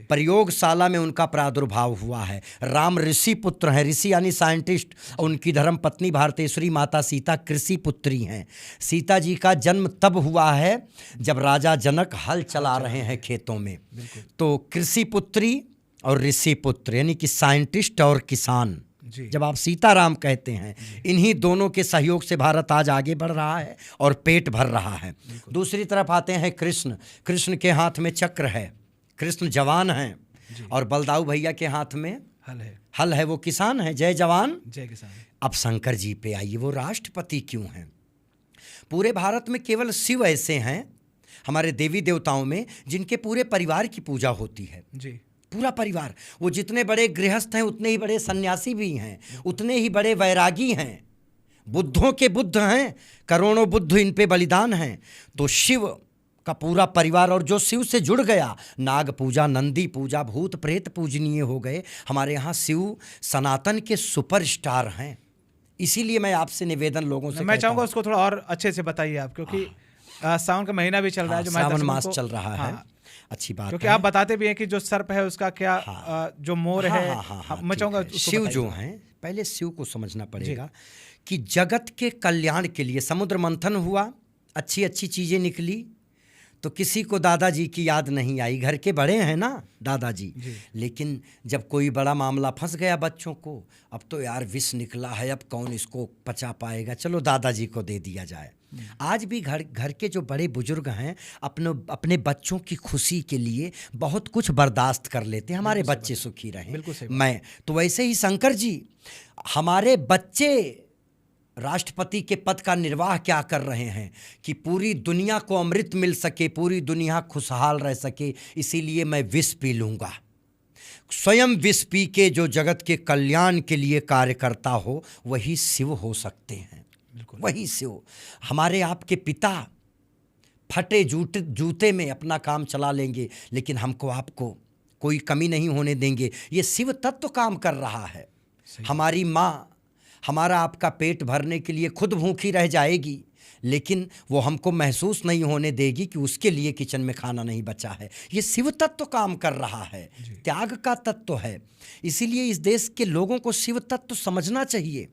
प्रयोगशाला में उनका प्रादुर्भाव हुआ है। राम ऋषि पुत्र हैं, ऋषि यानी साइंटिस्ट, और उनकी धर्म पत्नी भारतेश्वरी माता सीता कृषि पुत्री हैं। सीता जी का जन्म तब हुआ है जब राजा जनक हल चला रहे हैं खेतों में, तो कृषि पुत्री और ऋषि पुत्र यानी कि साइंटिस्ट और किसान, जब आप सीताराम कहते हैं, इन्हीं दोनों के सहयोग से भारत आज आगे बढ़ रहा है और पेट भर रहा है। दूसरी तरफ आते हैं कृष्ण। कृष्ण के हाथ में चक्र है, कृष्ण जवान हैं, और बलदाऊ भैया के हाथ में हल है, वो किसान है। जय जवान जय किसान। अब शंकर जी पे आइए, वो राष्ट्रपति क्यों हैं? पूरे भारत में केवल शिव ऐसे हैं हमारे देवी देवताओं में जिनके पूरे परिवार की पूजा होती है जी। पूरा परिवार। वो जितने बड़े गृहस्थ हैं उतने ही बड़े सन्यासी भी हैं, उतने ही बड़े वैरागी हैं, बुद्धों के बुद्ध हैं, करोड़ों बुद्ध इन पे बलिदान हैं। तो शिव का पूरा परिवार, और जो शिव से जुड़ गया, नाग पूजा, नंदी पूजा, भूत प्रेत पूजनीय हो गए। हमारे यहाँ शिव सनातन के सुपरस्टार हैं। इसीलिए मैं आपसे निवेदन लोगों से मैं चाहूँगा उसको थोड़ा और अच्छे से बताइए आप, क्योंकि सावन का महीना भी चल रहा है, जो सावन मास चल रहा है। अच्छी बात क्योंकि आप बताते भी हैं कि जो सर्प है उसका क्या जो मोर है। मैं चाहूँगा शिव जो हैं, पहले शिव को समझना पड़ेगा कि जगत के कल्याण के लिए समुद्र मंथन हुआ, अच्छी अच्छी चीज़ें निकली, तो किसी को दादाजी की याद नहीं आई। घर के बड़े हैं ना दादाजी, लेकिन जब कोई बड़ा मामला फंस गया बच्चों को, अब तो यार विष निकला है, अब कौन इसको पचा पाएगा, चलो दादाजी को दे दिया जाए। आज भी घर के जो बड़े बुजुर्ग हैं अपने बच्चों की खुशी के लिए बहुत कुछ बर्दाश्त कर लेते हैं, हमारे बच्चे सुखी रहें। मैं तो वैसे ही शंकर जी हमारे बच्चे राष्ट्रपति के पद का निर्वाह क्या कर रहे हैं कि पूरी दुनिया को अमृत मिल सके, पूरी दुनिया खुशहाल रह सके। इसीलिए मैं विष पी लूँगा, स्वयं विष पी के जो जगत के कल्याण के लिए कार्य करता हो वही शिव हो सकते हैं। वही शिव। हमारे आपके पिता फटे जूते में अपना काम चला लेंगे, लेकिन हमको आपको कोई कमी नहीं होने देंगे। ये शिव तत्व काम कर रहा है। हमारी माँ हमारा आपका पेट भरने के लिए खुद भूखी रह जाएगी, लेकिन वो हमको महसूस नहीं होने देगी कि उसके लिए किचन में खाना नहीं बचा है। ये शिव तत्व काम कर रहा है, त्याग का तत्व है। इसीलिए इस देश के लोगों को शिव तत्व समझना चाहिए।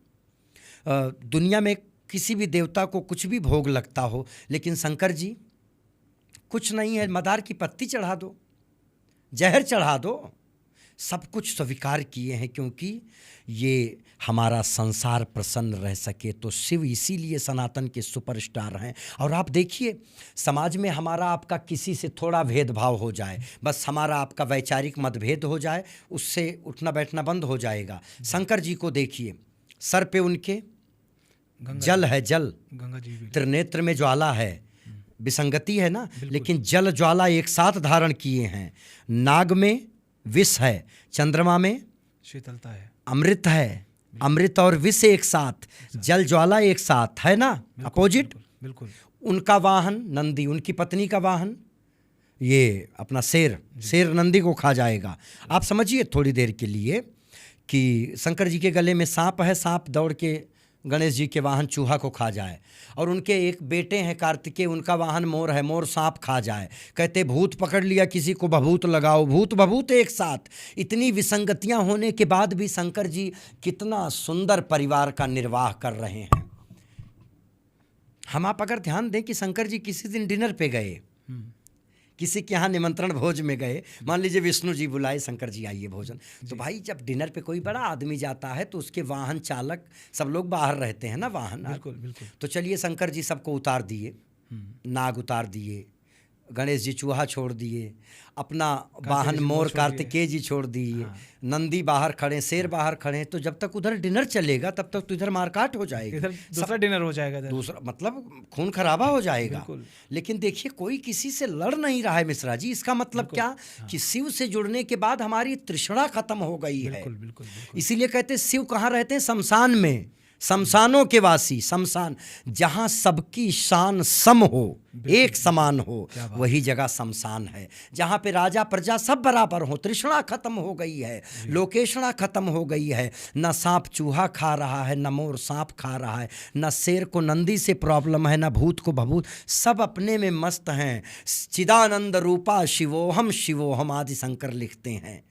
दुनिया में किसी भी देवता को कुछ भी भोग लगता हो, लेकिन शंकर जी कुछ नहीं है, मदार की पत्ती चढ़ा दो, जहर चढ़ा दो, सब कुछ स्वीकार किए हैं, क्योंकि ये हमारा संसार प्रसन्न रह सके। तो शिव इसीलिए सनातन के सुपरस्टार हैं। और आप देखिए समाज में हमारा आपका किसी से थोड़ा भेदभाव हो जाए, बस हमारा आपका वैचारिक मतभेद हो जाए, उससे उठना बैठना बंद हो जाएगा। शंकर जी को देखिए, सर पे उनके जल है, जल, गंगा जी, त्रिनेत्र में ज्वाला है, विसंगति है ना, लेकिन जल ज्वाला एक साथ धारण किए हैं। नाग में विष है, चंद्रमा में शीतलता है, अमृत है, अमृत और विष एक साथ, जल ज्वाला एक साथ है ना, अपोजिट। बिल्कुल। उनका वाहन नंदी, उनकी पत्नी का वाहन ये अपना शेर, शेर नंदी को खा जाएगा। आप समझिए थोड़ी देर के लिए कि शंकर जी के गले में सांप है, सांप दौड़ के गणेश जी के वाहन चूहा को खा जाए, और उनके एक बेटे हैं कार्तिकेय, उनका वाहन मोर है, मोर सांप खा जाए। कहते भूत पकड़ लिया किसी को, भभूत लगाओ, भूत भभूत एक साथ। इतनी विसंगतियां होने के बाद भी शंकर जी कितना सुंदर परिवार का निर्वाह कर रहे हैं। हम आप अगर ध्यान दें कि शंकर जी किसी दिन डिनर पे गए, किसी के यहाँ निमंत्रण भोज में गए, मान लीजिए विष्णु जी बुलाए, शंकर जी आइए भोजन, तो भाई जब डिनर पे कोई बड़ा आदमी जाता है तो उसके वाहन चालक, सब लोग बाहर रहते हैं ना वाहन। बिल्कुल बिल्कुल। तो चलिए शंकर जी सबको उतार दिए, नाग उतार दिए, गणेश जी चूहा छोड़ दिए, अपना कार्तिकेय वाहन जी मोर मोर छोड़ कार्तिकेय जी छोड़ दिए, हाँ। नंदी बाहर खड़े, शेर बाहर खड़े, तो जब तक उधर डिनर चलेगा तब तक तो इधर मारकाट हो जाएगी, इधर दूसरा डिनर हो जाएगा इधर। दूसरा मतलब खून खराबा हो जाएगा। बिल्कुल। लेकिन देखिए कोई किसी से लड़ नहीं रहा है मिश्रा जी, इसका मतलब बिल्कुल, क्या कि शिव से जुड़ने के बाद हमारी तृष्णा खत्म हो गई है। बिल्कुल बिल्कुल बिल्कुल। इसीलिए कहते हैं शिव कहाँ रहते हैं? शमशान में, शमशानों के वासी, शमशान जहाँ सबकी शान सम हो, एक समान हो, वही जगह शमशान है। जहाँ पे राजा प्रजा सब बराबर हो, तृष्णा खत्म हो गई है, लोकेशना खत्म हो गई है, न सांप चूहा खा रहा है, न मोर सांप खा रहा है, न शेर को नंदी से प्रॉब्लम है, न भूत को भभूत, सब अपने में मस्त हैं। चिदानंद रूपा शिवोहम शिवोहम आदि शंकर लिखते हैं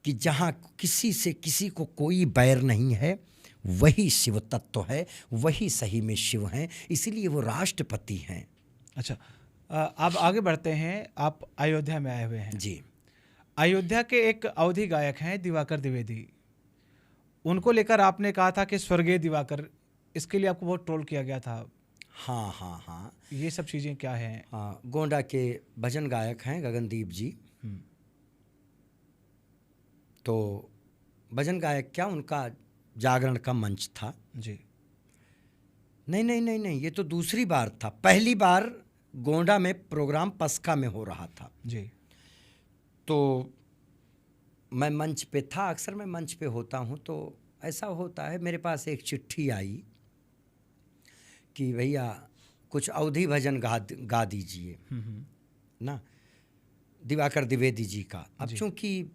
कि जहाँ किसी से किसी को कोई बैर नहीं है, वही शिव तत्व है, वही सही में शिव हैं, इसीलिए वो राष्ट्रपति हैं। अच्छा, आप आगे बढ़ते हैं। आप अयोध्या में आए हुए हैं जी। अयोध्या के एक अवधी गायक हैं दिवाकर द्विवेदी, उनको लेकर आपने कहा था कि स्वर्गीय दिवाकर, इसके लिए आपको बहुत ट्रोल किया गया था। हाँ हाँ हाँ, ये सब चीज़ें क्या हैं? हाँ, गोंडा के भजन गायक हैं गगनदीप जी। तो भजन गायक क्या, उनका जागरण का मंच था जी। नहीं नहीं नहीं नहीं, ये तो दूसरी बार था। पहली बार गोंडा में प्रोग्राम पस्का में हो रहा था जी। तो मैं मंच पे था, अक्सर मैं मंच पे होता हूँ, तो ऐसा होता है मेरे पास एक चिट्ठी आई कि भैया कुछ अवधी भजन गा दीजिए ना, दिवाकर द्विवेदी जी का। अब चूँकि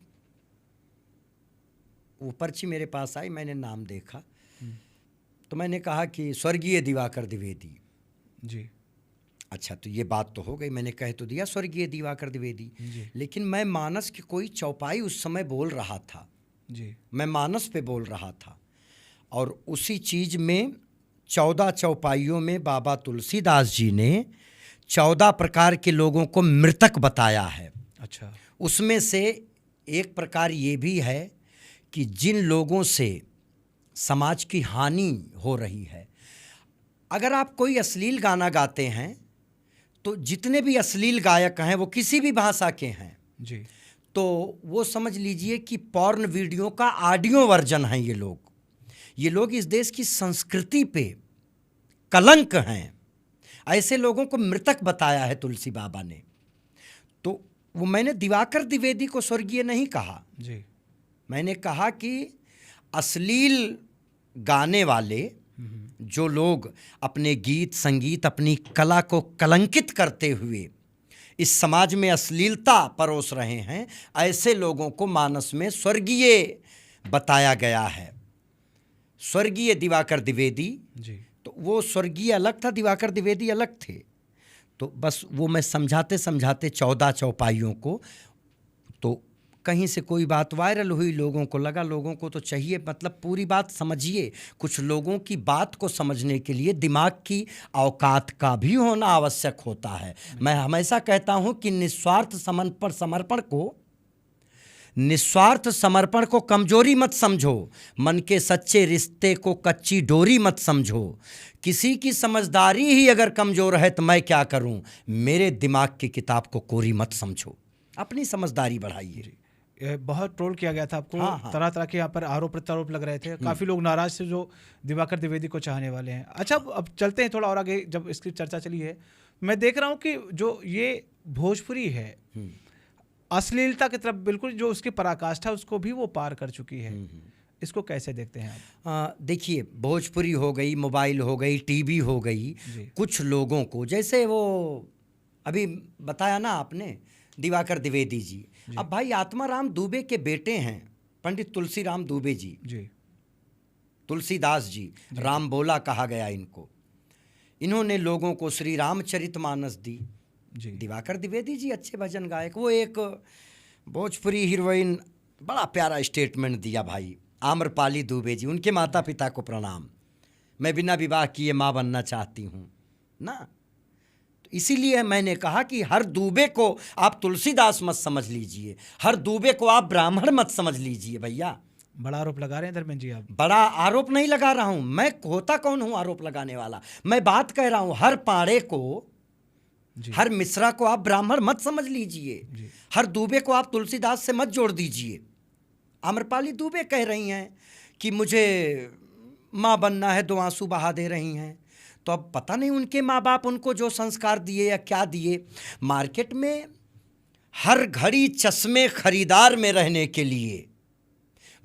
वो पर्ची मेरे पास आई, मैंने नाम देखा तो मैंने कहा कि स्वर्गीय दिवाकर द्विवेदी जी। अच्छा, तो ये बात तो हो गई, मैंने कह तो दिया स्वर्गीय दिवाकर द्विवेदी, लेकिन मैं मानस की कोई चौपाई उस समय बोल रहा था जी। मैं मानस पे बोल रहा था, और उसी चीज़ में 14 चौपाइयों में बाबा तुलसीदास जी ने 14 प्रकार के लोगों को मृतक बताया है। अच्छा। उसमें से एक प्रकार ये भी है कि जिन लोगों से समाज की हानि हो रही है, अगर आप कोई अश्लील गाना गाते हैं तो जितने भी अश्लील गायक हैं वो किसी भी भाषा के हैं जी, तो वो समझ लीजिए कि पॉर्न वीडियो का ऑडियो वर्जन है। ये लोग इस देश की संस्कृति पे कलंक हैं। ऐसे लोगों को मृतक बताया है तुलसी बाबा ने। तो वो मैंने दिवाकर द्विवेदी को स्वर्गीय नहीं कहा जी। मैंने कहा कि अश्लील गाने वाले जो लोग अपने गीत संगीत अपनी कला को कलंकित करते हुए इस समाज में अश्लीलता परोस रहे हैं, ऐसे लोगों को मानस में स्वर्गीय बताया गया है, स्वर्गीय दिवाकर द्विवेदी जी। तो वो स्वर्गीय अलग था, दिवाकर द्विवेदी अलग थे। तो बस वो मैं समझाते समझाते 14 चौपाइयों को, तो कहीं से कोई बात वायरल हुई, लोगों को लगा, लोगों को तो चाहिए मतलब पूरी बात समझिए। कुछ लोगों की बात को समझने के लिए दिमाग की औकात का भी होना आवश्यक होता है। मैं हमेशा कहता हूं कि निस्वार्थ समर्पण को कमजोरी मत समझो, मन के सच्चे रिश्ते को कच्ची डोरी मत समझो। किसी की समझदारी ही अगर कमजोर है तो मैं क्या करूं, मेरे दिमाग की किताब को कोरी मत समझो, अपनी समझदारी बढ़ाइए। बहुत ट्रोल किया गया था आपको। हाँ। तरह तरह के यहाँ पर आरोप प्रत्यारोप लग रहे थे, काफ़ी लोग नाराज थे जो दिवाकर द्विवेदी को चाहने वाले हैं। अच्छा, अब चलते हैं थोड़ा और आगे। जब इसकी चर्चा चली है, मैं देख रहा हूँ कि जो ये भोजपुरी है अश्लीलता की तरफ बिल्कुल जो उसकी पराकाष्ठा उसको भी वो पार कर चुकी है। इसको कैसे देखते हैं आप? देखिए, भोजपुरी हो गई, मोबाइल हो गई, टीवी हो गई, कुछ लोगों को, जैसे वो अभी बताया ना आपने दिवाकर द्विवेदी जी, अब भाई आत्माराम दुबे के बेटे हैं पंडित तुलसीराम दुबे जी, तुलसीदास जी, राम बोला कहा गया इनको। इन्होंने लोगों को श्री रामचरितमानस दी। दिवाकर द्विवेदी जी अच्छे भजन गायक, वो एक भोजपुरी हीरोइन, बड़ा प्यारा स्टेटमेंट दिया भाई। आम्रपाली दुबे जी, उनके माता पिता को प्रणाम, मैं बिना विवाह किए माँ बनना चाहती हूँ ना। तो इसीलिए मैंने कहा कि हर दुबे को आप तुलसीदास मत समझ लीजिए, हर दुबे को आप ब्राह्मण मत समझ लीजिए भैया। बड़ा आरोप लगा रहे हैं धर्मेंद्र जी आप। बड़ा आरोप नहीं लगा रहा हूँ मैं, होता कौन हूँ आरोप लगाने वाला। मैं बात कह रहा हूँ, हर पाड़े को जी। हर मिश्रा को आप ब्राह्मण मत समझ लीजिए, जी। हर दुबे को आप तुलसीदास से मत जोड़ दीजिए। आम्रपाली दुबे कह रही हैं कि मुझे माँ बनना है, 2 आंसू बहा दे रही हैं। तो अब पता नहीं उनके माँ बाप उनको जो संस्कार दिए या क्या दिए। मार्केट में हर घड़ी चश्मे खरीदार में रहने के लिए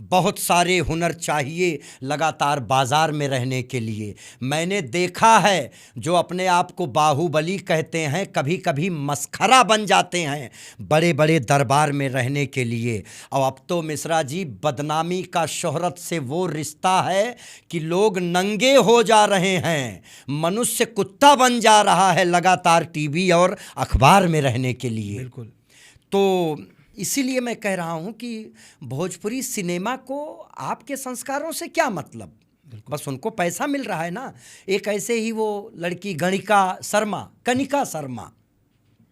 बहुत सारे हुनर चाहिए, लगातार बाजार में रहने के लिए। मैंने देखा है जो अपने आप को बाहुबली कहते हैं, कभी कभी मस्खरा बन जाते हैं बड़े बड़े दरबार में रहने के लिए। और अब तो मिश्रा जी बदनामी का शोहरत से वो रिश्ता है कि लोग नंगे हो जा रहे हैं, मनुष्य कुत्ता बन जा रहा है लगातार टीवी और अखबार में रहने के लिए। बिल्कुल। तो इसीलिए मैं कह रहा हूं कि भोजपुरी सिनेमा को आपके संस्कारों से क्या मतलब, बस उनको पैसा मिल रहा है ना। एक ऐसे ही वो लड़की कनिका शर्मा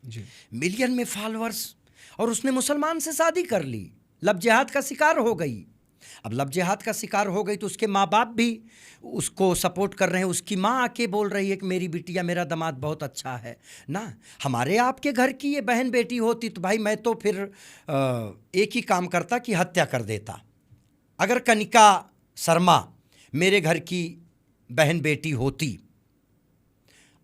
जी। मिलियन में फॉलोअर्स, और उसने मुसलमान से शादी कर ली, लव जिहाद का शिकार हो गई। अब लव जिहाद का शिकार हो गई तो उसके माँ बाप भी उसको सपोर्ट कर रहे हैं। उसकी माँ आके बोल रही है कि मेरी बिटिया, मेरा दामाद बहुत अच्छा है ना। हमारे आपके घर की ये बहन बेटी होती तो भाई मैं तो फिर एक ही काम करता कि हत्या कर देता। अगर कनिका शर्मा मेरे घर की बहन बेटी होती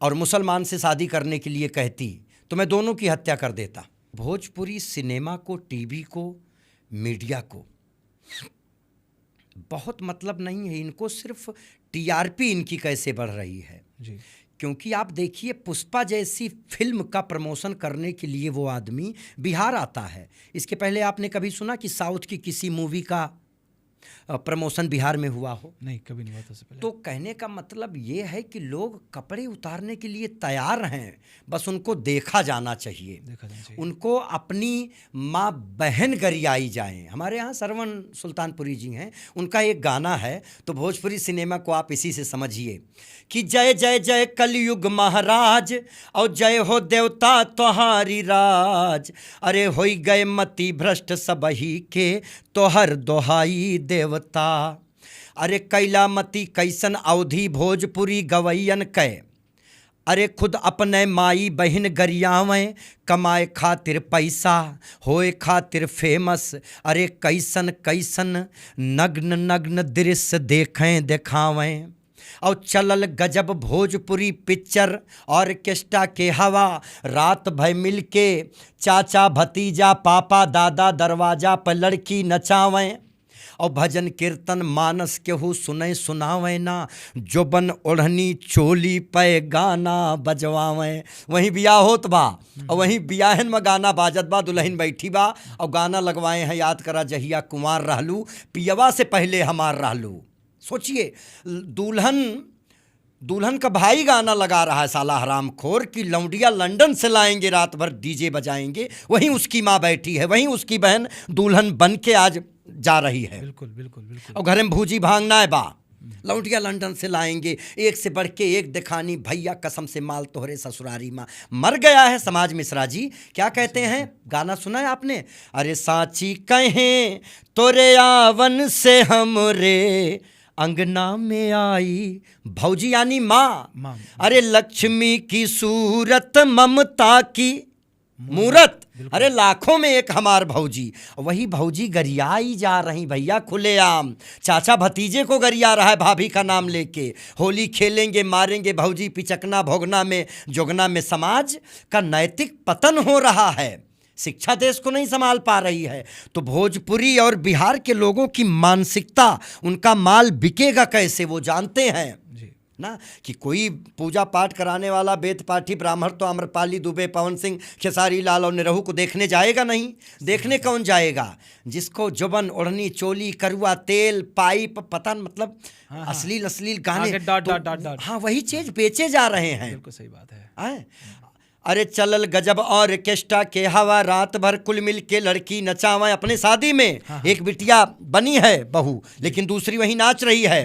और मुसलमान से शादी करने के लिए कहती तो मैं दोनों की हत्या कर देता। भोजपुरी सिनेमा को, टीवी को, मीडिया को बहुत मतलब नहीं है। इनको सिर्फ टीआरपी इनकी कैसे बढ़ रही है जी। क्योंकि आप देखिए पुष्पा जैसी फिल्म का प्रमोशन करने के लिए वो आदमी बिहार आता है। इसके पहले आपने कभी सुना कि साउथ की किसी मूवी का प्रमोशन बिहार में हुआ हो? नहीं, कभी नहीं हुआ था। पहले तो कहने का मतलब ये है कि लोग कपड़े उतारने के लिए तैयार हैं, बस उनको देखा जाना चाहिए, उनको अपनी माँ बहन गरियाई जाएं। हमारे यहाँ सरवण सुल्तानपुरी जी हैं, उनका एक गाना है, तो भोजपुरी सिनेमा को आप इसी से समझिए कि जय जय जय कलयुग महाराज और जय हो देवता तोहारी राज, अरे होई गए मति भ्रष्ट सबही के तोहर दोहाई देवता, अरे कैलामती कैसन अवधि भोजपुरी गवैयन कै, अरे खुद अपने माई बहन गरियावें कमाए खातिर पैसा होए खातिर फेमस, अरे कैसन कैसन नग्न नग्न दृश्य देखें दिखावें और चलल गजब भोजपुरी पिक्चर ऑर्केस्ट्रा के हवा, रात भर मिल के चाचा भतीजा पापा दादा दरवाजा पर लड़की नचावें और भजन कीर्तन मानस केहू सुने सुनावे ना, जोबन ओढ़नी चोली पे गाना बजवावें। वहीं बियाह होत बा और वहीं बियाहन में गाना बाजत बा, दुल्हन बैठी बा और गाना लगवाए हैं, याद करा जहिया कुंवार रहलू पियवा से पहले हमार रहलू। सोचिए दुल्हन का भाई गाना लगा रहा है साला हराम खोर की लौंडिया लंदन से लाएंगे, रात भर डीजे बजाएंगे, वहीं उसकी माँ बैठी है, वहीं उसकी बहन दुल्हन बन के आज जा रही है। बिल्कुल बिल्कुल बिल्कुल। और घर में भूजी भांगना है बा, लौंडिया लंदन से लाएंगे, एक से बढ़ के एक दिखानी, भैया कसम से माल तोहरे ससुरारी माँ। मर गया है समाज। मिश्रा जी क्या कहते हैं, गाना सुना है आपने, अरे साची कहें तोरे आवन से हमरे अंगना में आई भौजी यानी माँ, अरे लक्ष्मी की सूरत ममता की मूरत, अरे लाखों में एक हमार भौजी। वही भौजी गरियाई जा रही भैया खुलेआम, चाचा भतीजे को गरिया रहा है भाभी का नाम लेके, होली खेलेंगे मारेंगे भौजी पिचकना भोगना में जोगना में। समाज का नैतिक पतन हो रहा है, शिक्षा देश को नहीं संभाल पा रही है। तो भोजपुरी और बिहार के लोगों की मानसिकता, उनका माल बिकेगा कैसे वो जानते हैं ना, कि कोई पूजा पाठ कराने वाला वेद पाठी ब्राह्मण तो आम्रपाली दुबे, पवन सिंह, खेसारी लाल और निरहू को देखने जाएगा नहीं। देखने कौन जाएगा? जिसको जुबन ओढ़नी चोली करुआ तेल पाइप पता मतलब अश्लील गाने, हाँ वही चीज बेचे जा रहे हैं। बिल्कुल सही बात है। अरे चलल गजब और ऑर्केस्ट्रा के हवा, रात भर कुल मिल के लड़की नचावा। अपने शादी में एक बिटिया बनी है बहू, लेकिन दूसरी वहीं नाच रही है।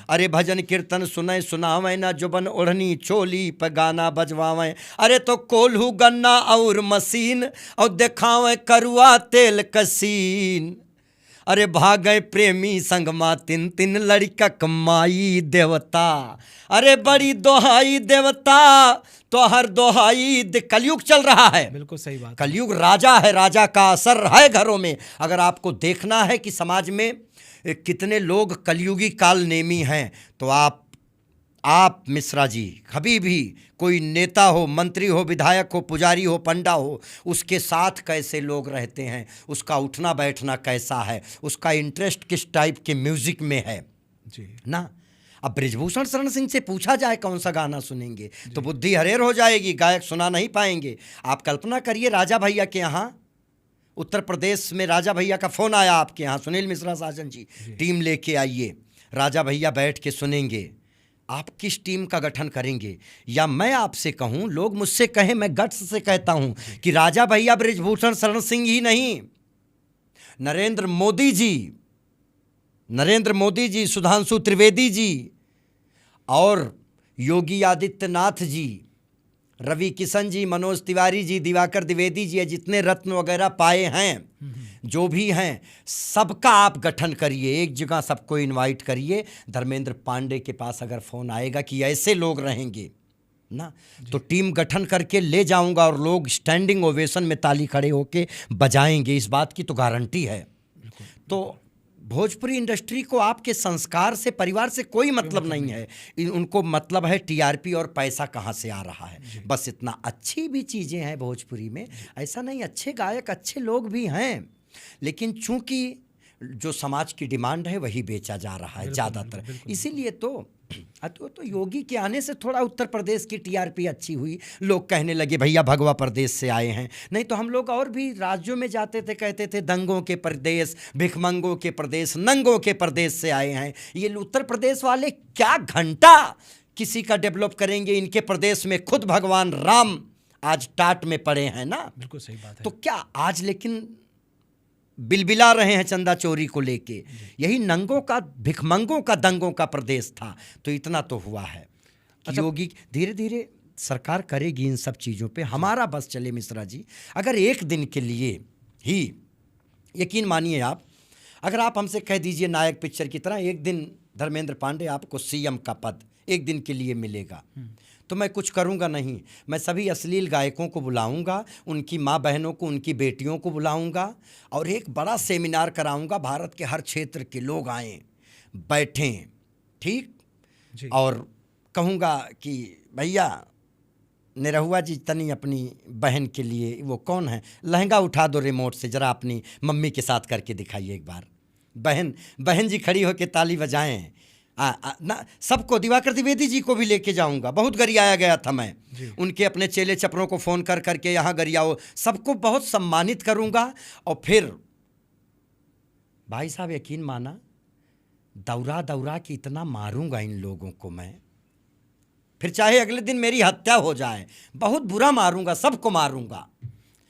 अरे भजन कीर्तन सुने सुनावे ना, जुबन ओढ़नी चोली पर गाना बजवावे। अरे तो कोल्हू गन्ना और मशीन और दिखावे करुआ तेल कसीन, अरे भागए प्रेमी संगमा तीन तीन लड़का कमाई देवता, अरे बड़ी दोहाई देवता तो हर दोहाई कलयुग चल रहा है। बिल्कुल सही बात। कलयुग राजा है, राजा का असर है घरों में। अगर आपको देखना है कि समाज में कितने लोग कलयुगी काल नेमी हैं, तो आप मिश्रा जी कभी भी कोई नेता हो, मंत्री हो, विधायक हो, पुजारी हो, पंडा हो, उसके साथ कैसे लोग रहते हैं, उसका उठना बैठना कैसा है, उसका इंटरेस्ट किस टाइप के म्यूजिक में है जी ना। अब ब्रिजभूषण शरण सिंह से पूछा जाए कौन सा गाना सुनेंगे तो बुद्धि हरेर हो जाएगी, गायक सुना नहीं पाएंगे। आप कल्पना करिए राजा भैया के यहाँ उत्तर प्रदेश में राजा भैया का फ़ोन आया आपके यहाँ, सुनील मिश्रा साजन जी टीम लेके आइए, राजा भैया बैठ के सुनेंगे। आप किस टीम का गठन करेंगे? या मैं आपसे कहूं, लोग मुझसे कहें, मैं गट्स से कहता हूं कि राजा भैया ब्रिजभूषण शरण सिंह ही नहीं, नरेंद्र मोदी जी, सुधांशु त्रिवेदी जी और योगी आदित्यनाथ जी, रवि किशन जी, मनोज तिवारी जी, दिवाकर द्विवेदी जी, जितने रत्न वगैरह पाए हैं, जो भी हैं, सबका आप गठन करिए, एक जगह सबको इनवाइट करिए। धर्मेंद्र पांडे के पास अगर फ़ोन आएगा कि ऐसे लोग रहेंगे ना, तो टीम गठन करके ले जाऊंगा और लोग स्टैंडिंग ओवेशन में ताली खड़े होके बजाएंगे, इस बात की तो गारंटी है। तो भोजपुरी इंडस्ट्री को आपके संस्कार से, परिवार से कोई मतलब नहीं है, उनको मतलब है टीआरपी और पैसा कहाँ से आ रहा है, बस इतना। अच्छी भी चीज़ें हैं भोजपुरी में, ऐसा नहीं, अच्छे गायक, अच्छे लोग भी हैं, लेकिन चूंकि जो समाज की डिमांड है वही बेचा जा रहा है ज़्यादातर, इसीलिए तो योगी के आने से थोड़ा उत्तर प्रदेश की टीआरपी अच्छी हुई, लोग कहने लगे भैया भगवा प्रदेश से आए हैं। नहीं तो हम लोग और भी राज्यों में जाते थे, कहते थे दंगों के प्रदेश, भिखमंगों के प्रदेश, नंगों के प्रदेश से आए हैं। ये उत्तर प्रदेश वाले क्या घंटा किसी का डेवलप करेंगे? इनके प्रदेश में खुद भगवान राम आज टाट में पड़े हैं ना। बिल्कुल सही बात है। तो क्या आज लेकिन बिलबिला रहे हैं चंदा चोरी को लेके। यही नंगों का, भिखमंगों का, दंगों का प्रदेश था। तो इतना तो हुआ है कि योगी धीरे धीरे सरकार करेगी इन सब चीज़ों पे, हमारा बस चले। मिश्रा जी, अगर एक दिन के लिए ही, यकीन मानिए आप, अगर आप हमसे कह दीजिए नायक पिक्चर की तरह एक दिन धर्मेंद्र पांडे आपको सीएम का पद एक दिन के लिए मिलेगा, तो मैं कुछ करूंगा नहीं। मैं सभी अश्लील गायकों को बुलाऊंगा, उनकी माँ बहनों को, उनकी बेटियों को बुलाऊंगा और एक बड़ा सेमिनार कराऊंगा। भारत के हर क्षेत्र के लोग आएँ, बैठें, ठीक, और कहूँगा कि भैया निरहुआ जी तनी अपनी बहन के लिए, वो कौन है, लहंगा उठा दो रिमोट से, ज़रा अपनी मम्मी के साथ करके दिखाइए एक बार। बहन जी खड़ी होकर ताली बजाएं ना। सबको, दिवाकर द्विवेदी जी को भी लेके जाऊंगा, बहुत गरियाया गया था मैं, उनके अपने चेले चपरों को फ़ोन कर करके यहाँ गरियाओ, सबको बहुत सम्मानित करूंगा। और फिर भाई साहब यकीन माना, दौरा के इतना मारूंगा इन लोगों को मैं, फिर चाहे अगले दिन मेरी हत्या हो जाए, बहुत बुरा मारूंगा, सबको मारूंगा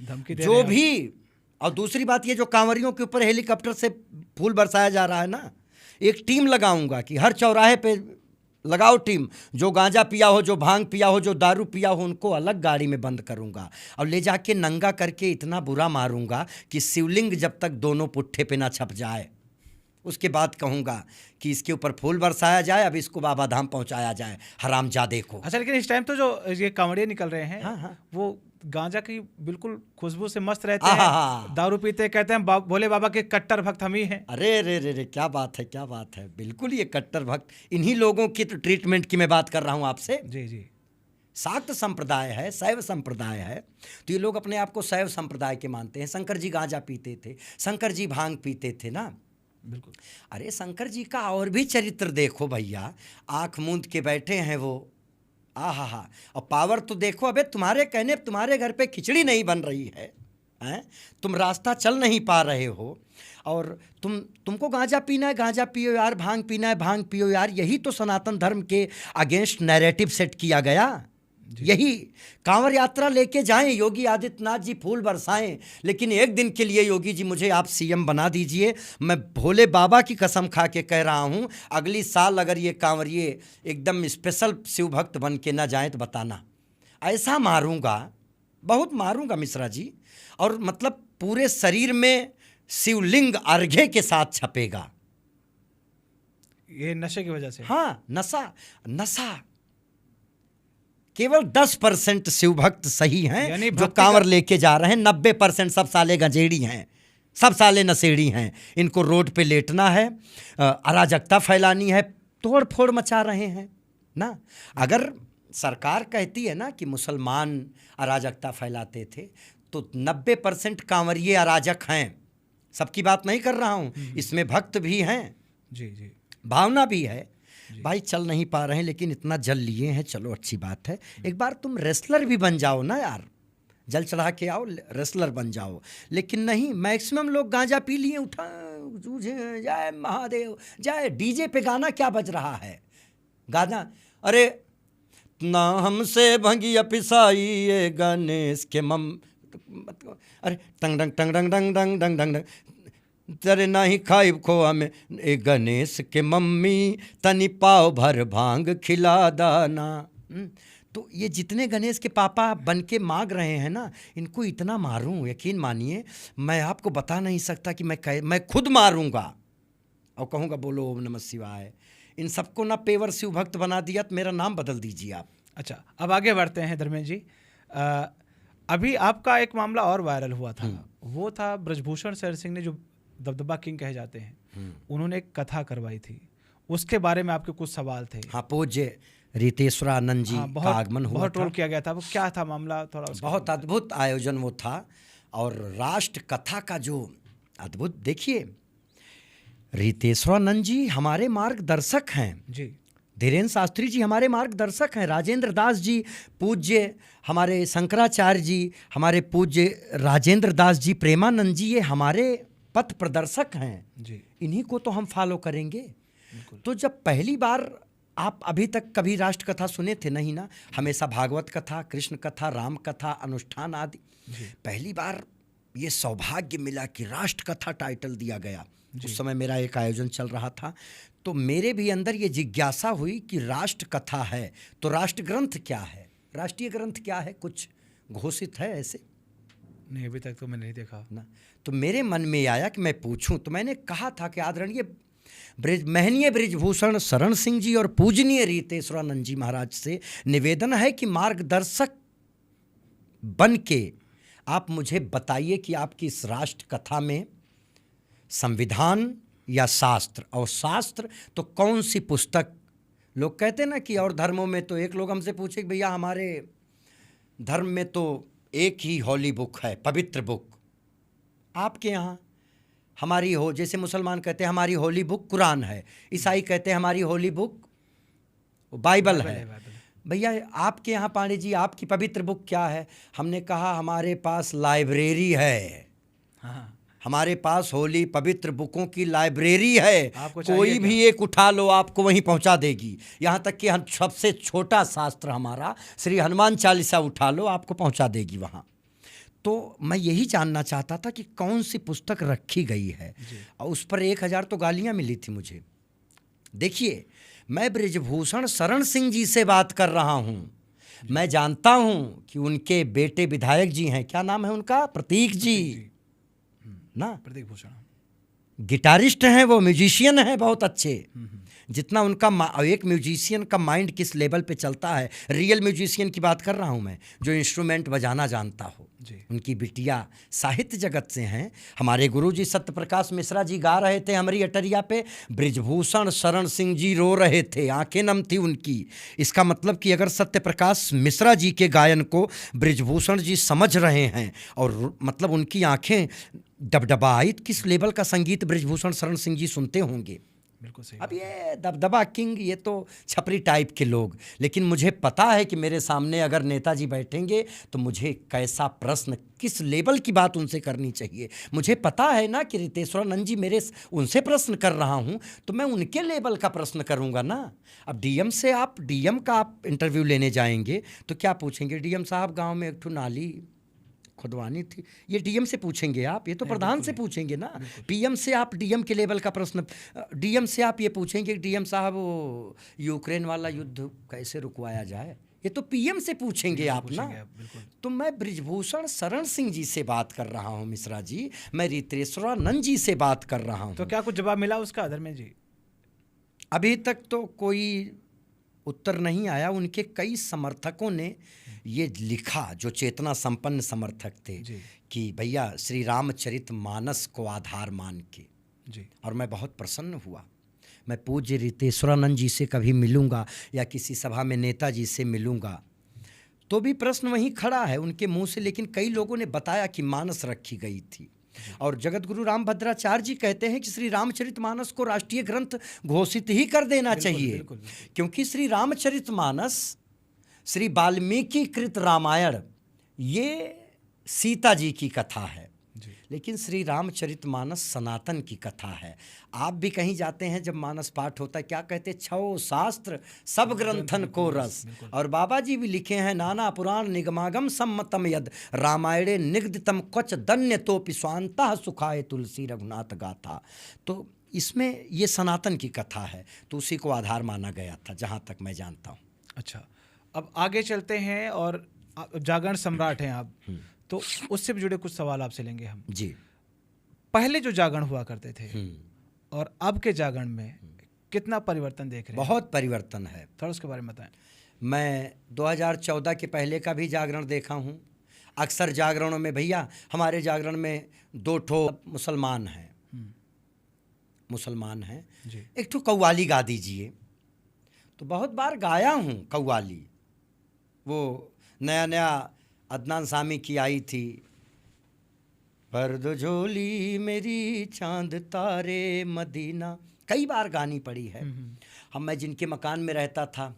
जो भी। और दूसरी बात ये, जो कांवरियों के ऊपर हेलीकॉप्टर से फूल बरसाया जा रहा है ना, एक टीम लगाऊंगा कि हर चौराहे पे लगाओ टीम, जो गांजा पिया हो, जो भांग पिया हो, जो दारू पिया हो, उनको अलग गाड़ी में बंद करूंगा और ले जाके नंगा करके इतना बुरा मारूंगा कि शिवलिंग जब तक दोनों पुट्ठे पे ना छप जाए, उसके बाद कहूँगा कि इसके ऊपर फूल बरसाया जाए, अब इसको बाबा धाम पहुँचाया जाए, हरामजादे को। अच्छा, लेकिन इस टाइम तो जो ये कांवड़िए निकल रहे हैं, हाँ, वो गांजा की बिल्कुल खुशबू से मस्त रहते हैं, दारू पीते, कहते हैं भोले बाबा के कट्टर भक्त हम ही हैं। अरे रे रे रे, क्या बात है, क्या बात है, बिल्कुल ये कट्टर भक्त, इन्हीं लोगों की तो ट्रीटमेंट की मैं बात कर रहा हूँ आपसे। जी। शाक्त संप्रदाय है, शैव संप्रदाय है, तो ये लोग अपने आप को शैव संप्रदाय के मानते हैं। शंकर जी गांजा पीते थे, शंकर जी भांग पीते थे ना। बिल्कुल। अरे शंकर जी का और भी चरित्र देखो भैया, आँख मूंद के बैठे हैं वो, आहा, और पावर तो देखो। अबे तुम्हारे कहने तुम्हारे घर पे खिचड़ी नहीं बन रही है, हैं? तुम रास्ता चल नहीं पा रहे हो, और तुमको गांजा पीना है, गांजा पियो यार, भांग पीना है, भांग पियो यार। यही तो सनातन धर्म के अगेंस्ट नैरेटिव सेट किया गया। यही कांवर यात्रा लेके जाएं, योगी आदित्यनाथ जी फूल बरसाएं, लेकिन एक दिन के लिए योगी जी मुझे आप सीएम बना दीजिए। मैं भोले बाबा की कसम खा के कह रहा हूं, अगली साल अगर ये कांवरिए एकदम स्पेशल शिव भक्त बन के ना जाएं तो बताना, ऐसा मारूंगा, बहुत मारूंगा मिश्रा जी। और मतलब पूरे शरीर में शिवलिंग अर्घ्य के साथ छपेगा। ये नशे की वजह से? हाँ, नशा केवल 10% शिव भक्त सही हैं जो कांवर लेके जा रहे हैं, 90% सब साले गंजेड़ी हैं, सब साले नशेड़ी हैं। इनको रोड पे लेटना है, अराजकता फैलानी है, तोड़ फोड़ मचा रहे हैं ना। अगर सरकार कहती है ना कि मुसलमान अराजकता फैलाते थे, तो 90% कांवरिये अराजक हैं। सबकी बात नहीं कर रहा हूँ, इसमें भक्त भी हैं, जी जी, भावना भी है। भाई चल नहीं पा रहे हैं लेकिन इतना जल लिए हैं, चलो अच्छी बात है। एक बार तुम रेसलर भी बन जाओ ना यार, जल चढ़ा के आओ, रेसलर बन जाओ। लेकिन नहीं, मैक्सिमम लोग गांजा पी लिए, उठा जय महादेव जय। डीजे पे गाना क्या बज रहा है? गाना, अरे ना हमसे भंगिया पिसाई ये गणेश के मम, अरे टंग डंग टंग डंग डंग डंग डंग डंग डंग, तेरे नहीं खाइब खोआ में ए गणेश के मम्मी, तनी पाव भर भांग खिला दाना। तो ये जितने गणेश के पापा बन के मांग रहे हैं ना, इनको इतना मारूं, यकीन मानिए मैं आपको बता नहीं सकता कि मैं खुद मारूंगा और कहूँगा बोलो ओम नमः शिवाय। इन सबको ना पेवर शिव भक्त बना दिया, तो मेरा नाम बदल दीजिए आप। अच्छा, अब आगे बढ़ते हैं धर्मेंद्र जी। अभी आपका एक मामला और वायरल हुआ था, वो था ब्रजभूषण शरण सिंह ने, जो दबदबा किंग कहे जाते हैं, उन्होंने एक कथा करवाई थी, उसके बारे में आपके कुछ सवाल थे। हाँ, पूज्य रितेश्वरानंद जी का आगमन हुआ, बहुत ट्रोल किया गया था। वो क्या था मामला, थोड़ा? बहुत अद्भुत आयोजन वो था, और राष्ट्र कथा का जो अद्भुत, देखिए रितेश्वरानंद जी हमारे मार्गदर्शक हैं जी, धीरेन्द्र शास्त्री जी हमारे मार्गदर्शक हैं, राजेंद्र दास जी पूज्य, हमारे शंकराचार्य जी, हमारे पूज्य राजेंद्र दास जी, प्रेमानंद जी, ये हमारे पथ प्रदर्शक हैं जी। इन्हीं को तो हम फॉलो करेंगे। तो जब पहली बार, आप अभी तक कभी राष्ट्र कथा सुने थे नहीं ना, हमेशा भागवत कथा, कृष्ण कथा, राम कथा, अनुष्ठान आदि। पहली बार ये सौभाग्य मिला कि राष्ट्र कथा टाइटल दिया गया। उस समय मेरा एक आयोजन चल रहा था, तो मेरे भी अंदर ये जिज्ञासा हुई कि राष्ट्र कथा है तो राष्ट्र ग्रंथ क्या है, राष्ट्रीय ग्रंथ क्या है, कुछ घोषित है ऐसे? नहीं, अभी तक तो मैंने नहीं देखा ना। तो मेरे मन में आया कि मैं पूछूं, तो मैंने कहा था कि आदरणीय महनीय ब्रिजभूषण शरण सिंह जी और पूजनीय रितेश्वरानंद जी महाराज से निवेदन है कि मार्गदर्शक बन के आप मुझे बताइए कि आपकी इस राष्ट्र कथा में संविधान या शास्त्र, और शास्त्र तो कौन सी पुस्तक? लोग कहते हैं ना कि और धर्मों में, तो एक लोग हमसे पूछे कि भैया हमारे धर्म में तो एक ही हॉली बुक है, पवित्र बुक, आपके यहाँ हमारी हो, जैसे मुसलमान कहते हैं हमारी होली बुक कुरान है, ईसाई कहते हैं हमारी होली बुक बाइबल है। भैया आपके यहाँ पांडे जी आपकी पवित्र बुक क्या है? हमने कहा हमारे पास लाइब्रेरी है। हाँ, हमारे पास होली पवित्र बुकों की लाइब्रेरी है, कोई भी एक उठा लो आपको वहीं पहुंचा देगी। यहाँ तक कि हम सबसे छोटा शास्त्र हमारा श्री हनुमान चालीसा उठा लो, आपको पहुंचा देगी वहाँ। तो मैं यही जानना चाहता था कि कौन सी पुस्तक रखी गई है, और उस पर 1000 तो गालियाँ मिली थी मुझे। देखिए, मैं ब्रिजभूषण शरण सिंह जी से बात कर रहा हूँ। मैं जानता हूँ कि उनके बेटे विधायक जी हैं, क्या नाम है उनका? प्रतीक जी ना, प्रतीक भूषण, गिटारिस्ट हैं वो, म्यूजिशियन हैं बहुत अच्छे। जितना उनका एक म्यूजिशियन का माइंड किस लेवल पे चलता है, रियल म्यूजिशियन की बात कर रहा हूँ मैं, जो इंस्ट्रूमेंट बजाना जानता हो। उनकी बिटिया साहित्य जगत से हैं। हमारे गुरुजी सत्यप्रकाश मिश्रा जी गा रहे थे हमारी अटरिया पे, ब्रिजभूषण शरण सिंह जी रो रहे थे, आंखें नम थी उनकी। इसका मतलब कि अगर सत्यप्रकाश मिश्रा जी के गायन को ब्रिजभूषण जी समझ रहे हैं, और मतलब उनकी आंखें डबडबाई, किस लेवल का संगीत ब्रिजभूषण शरण सिंह जी सुनते होंगे। बिल्कुल सही। अब ये दबदबा किंग, ये तो छपरी टाइप के लोग, लेकिन मुझे पता है कि मेरे सामने अगर नेताजी बैठेंगे तो मुझे कैसा प्रश्न, किस लेवल की बात उनसे करनी चाहिए। मुझे पता है ना कि रितेश्वरानंद जी मेरे उनसे प्रश्न कर रहा हूँ, तो मैं उनके लेवल का प्रश्न करूँगा ना। अब डीएम का आप इंटरव्यू लेने जाएंगे तो क्या पूछेंगे? डीएम साहब गाँव में एक ठो नाली खुदवानी थी, ये डीएम से पूछेंगे आप? ये तो प्रधान से पूछेंगे ना। पीएम से आप डीएम के लेवल का प्रश्न, डीएम से आप ये पूछेंगे डीएम साहब वो यूक्रेन वाला युद्ध कैसे रुकवाया जाए, ये तो पीएम से पूछेंगे आप ना। पूछेंगे आप, बिल्कुल। तो मैं ब्रिजभूषण शरण सिंह जी से बात कर रहा हूँ मिश्रा जी, मैं रितेश्वरानंद जी से बात कर रहा हूँ। तो क्या कुछ जवाब मिला उसका धर्मेंद्र जी? अभी तक तो कोई उत्तर नहीं आया। उनके कई समर्थकों ने ये लिखा, जो चेतना संपन्न समर्थक थे, जी। कि भैया श्री रामचरितमानस को आधार मान के, जी। और मैं बहुत प्रसन्न हुआ। मैं पूज्य रितेश्वरानंद जी से कभी मिलूंगा या किसी सभा में नेताजी से मिलूंगा तो भी प्रश्न वहीं खड़ा है उनके मुंह से, लेकिन कई लोगों ने बताया कि मानस रखी गई थी। और जगत गुरु रामभद्राचार्य जी कहते हैं कि श्री रामचरितमानस को राष्ट्रीय ग्रंथ घोषित ही कर देना चाहिए, बिल्कुल, बिल्कुल। क्योंकि श्री रामचरितमानस, श्री वाल्मीकि कृत रामायण, ये सीता जी की कथा है, लेकिन श्री रामचरितमानस सनातन की कथा है। आप भी कहीं जाते हैं जब मानस पाठ होता है, क्या कहते, छो शास्त्र सब ग्रंथन को रस। और बाबा जी भी लिखे हैं, नाना पुराण निगमागम सम्मतम यद रामायणे निगदितम क्वच दन्य तोपि स्वांतः सुखाय तुलसी रघुनाथ गाथा। तो इसमें ये सनातन की कथा है, तो उसी को आधार माना गया था, जहाँ तक मैं जानता हूँ। अच्छा, अब आगे चलते हैं, और जागरण सम्राट हैं आप, तो उससे भी जुड़े कुछ सवाल आपसे लेंगे हम जी। पहले जो जागरण हुआ करते थे और अब के जागरण में कितना परिवर्तन देख रहे हैं? बहुत परिवर्तन है। थोड़ा उसके बारे में बताएं। मैं 2014 के पहले का भी जागरण देखा हूँ। अक्सर जागरणों में भैया, हमारे जागरण में 2 ठो मुसलमान हैं, जी। एक ठो कव्वाली गा दीजिए। तो बहुत बार गाया हूँ कव्वाली, वो नया नया अदनान सामी की आई थी, पर्द झोली मेरी चांद तारे मदीना, कई बार गानी पड़ी है। मैं जिनके मकान में रहता था,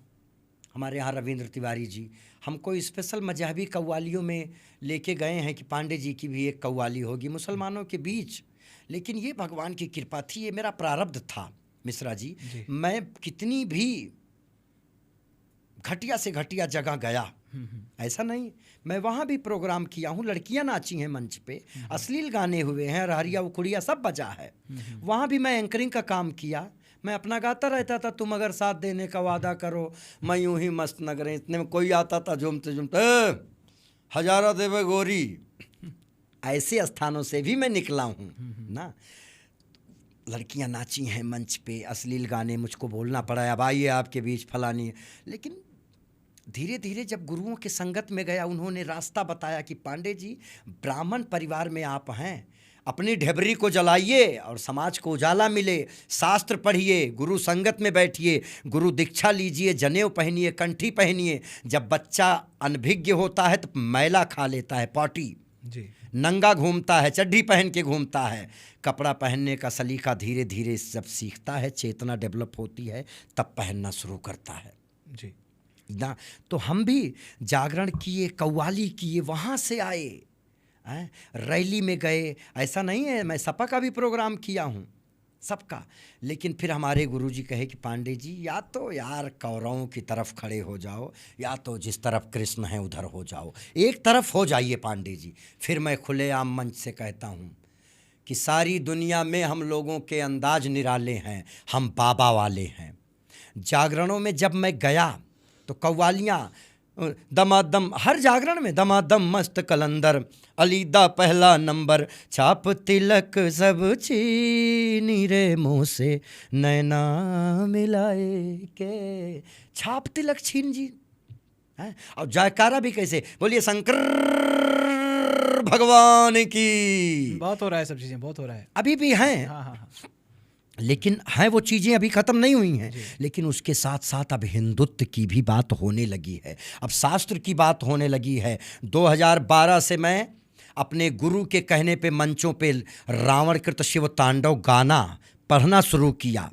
हमारे यहाँ रविंद्र तिवारी जी, हमको स्पेशल मजहबी कव्वालियों में लेके गए हैं कि पांडे जी की भी एक कव्वाली होगी मुसलमानों के बीच। लेकिन ये भगवान की कृपा थी, ये मेरा प्रारब्ध था मिश्रा जी। मैं कितनी भी घटिया से घटिया जगह गया, ऐसा नहीं, मैं वहाँ भी प्रोग्राम किया हूँ, लड़कियाँ नाची हैं मंच पे, अश्लील गाने हुए हैं, रहरिया उखड़िया सब बजा है। वहाँ भी मैं एंकरिंग का काम किया, मैं अपना गाता रहता था, तुम अगर साथ देने का वादा करो मैं यूं ही मस्त नगरे। इतने में कोई आता था झूमते झूमते, हजारा देवे गोरी। ऐसे स्थानों से भी मैं निकला हूँ ना। लड़कियाँ नाची हैं मंच पे, अश्लील गाने, मुझको बोलना पड़ा अब आइए आपके बीच फलानी। लेकिन धीरे धीरे जब गुरुओं के संगत में गया, उन्होंने रास्ता बताया कि पांडे जी, ब्राह्मण परिवार में आप हैं, अपनी ढेबरी को जलाइए और समाज को उजाला मिले, शास्त्र पढ़िए, गुरु संगत में बैठिए, गुरु दीक्षा लीजिए, जनेऊ पहनिए, कंठी पहनिए। जब बच्चा अनभिज्ञ होता है तो मैला खा लेता है, पॉटी जी, नंगा घूमता है, चड्ढी पहन के घूमता है। कपड़ा पहनने का सलीका धीरे धीरे जब सीखता है, चेतना डेवलप होती है, तब पहनना शुरू करता है जी ना। तो हम भी जागरण किए, कव्वाली किए, वहाँ से आए, रैली में गए। ऐसा नहीं है, मैं सपा का भी प्रोग्राम किया हूँ, सबका। लेकिन फिर हमारे गुरुजी कहे कि पांडे जी, या तो यार कौरवों की तरफ खड़े हो जाओ, या तो जिस तरफ कृष्ण है उधर हो जाओ, एक तरफ हो जाइए पांडे जी। फिर मैं खुलेआम मंच से कहता हूँ कि सारी दुनिया में हम लोगों के अंदाज निराले हैं, हम बाबा वाले हैं। जागरणों में जब मैं गया तो कव्वालियाँ दमादम, हर जागरण में दमादम मस्त कलंदर, अलीदा पहला नंबर, छाप तिलक सब चीनी रे मुँह से नैना मिलाए के, छाप तिलक छीन जी है। और जयकारा भी कैसे, बोलिए शंकर भगवान की। बहुत हो रहा है, सब चीज़ें बहुत हो रहा है, अभी भी हैं। हाँ। लेकिन हैं वो चीज़ें अभी ख़त्म नहीं हुई हैं, लेकिन उसके साथ साथ अब हिंदुत्व की भी बात होने लगी है, अब शास्त्र की बात होने लगी है। 2012 से मैं अपने गुरु के कहने पे मंचों पे रावणकृत शिव तांडव गाना पढ़ना शुरू किया,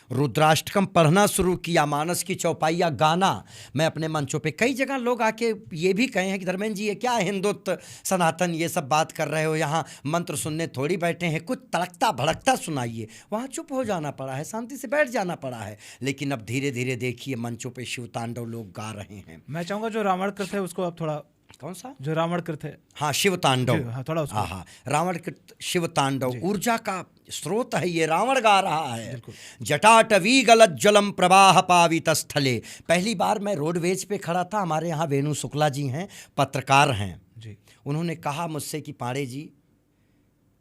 रुद्राष्टकम पढ़ना शुरू किया, मानस की चौपाइया गाना मैं अपने मंचों पे। कई जगह लोग आके ये भी कहे हैं कि धर्मेंद्र जी, ये क्या हिंदुत्व सनातन ये सब बात कर रहे हो, यहाँ मंत्र सुनने थोड़ी बैठे हैं, कुछ तड़कता भड़कता सुनाइए। वहाँ चुप हो जाना पड़ा है, शांति से बैठ जाना पड़ा है। लेकिन अब धीरे धीरे देखिए मंचों पर शिव तांडव लोग गा रहे हैं। मैं चाहूँगा जो रावण कृत है उसको आप थोड़ा कौन सा? जो रावण कृत है। हाँ, शिव तांडव। हाँ, थोड़ा उसको। हाँ, रावण कृत शिव तांडव ऊर्जा का स्रोत है ये, रावण गा रहा है। जटाटवी गलज्जलम प्रवाह पावित स्थले। पहली बार मैं रोडवेज पे खड़ा था, हमारे यहाँ वेणु शुक्ला जी हैं, पत्रकार हैं जी। उन्होंने कहा मुझसे कि पांडे जी,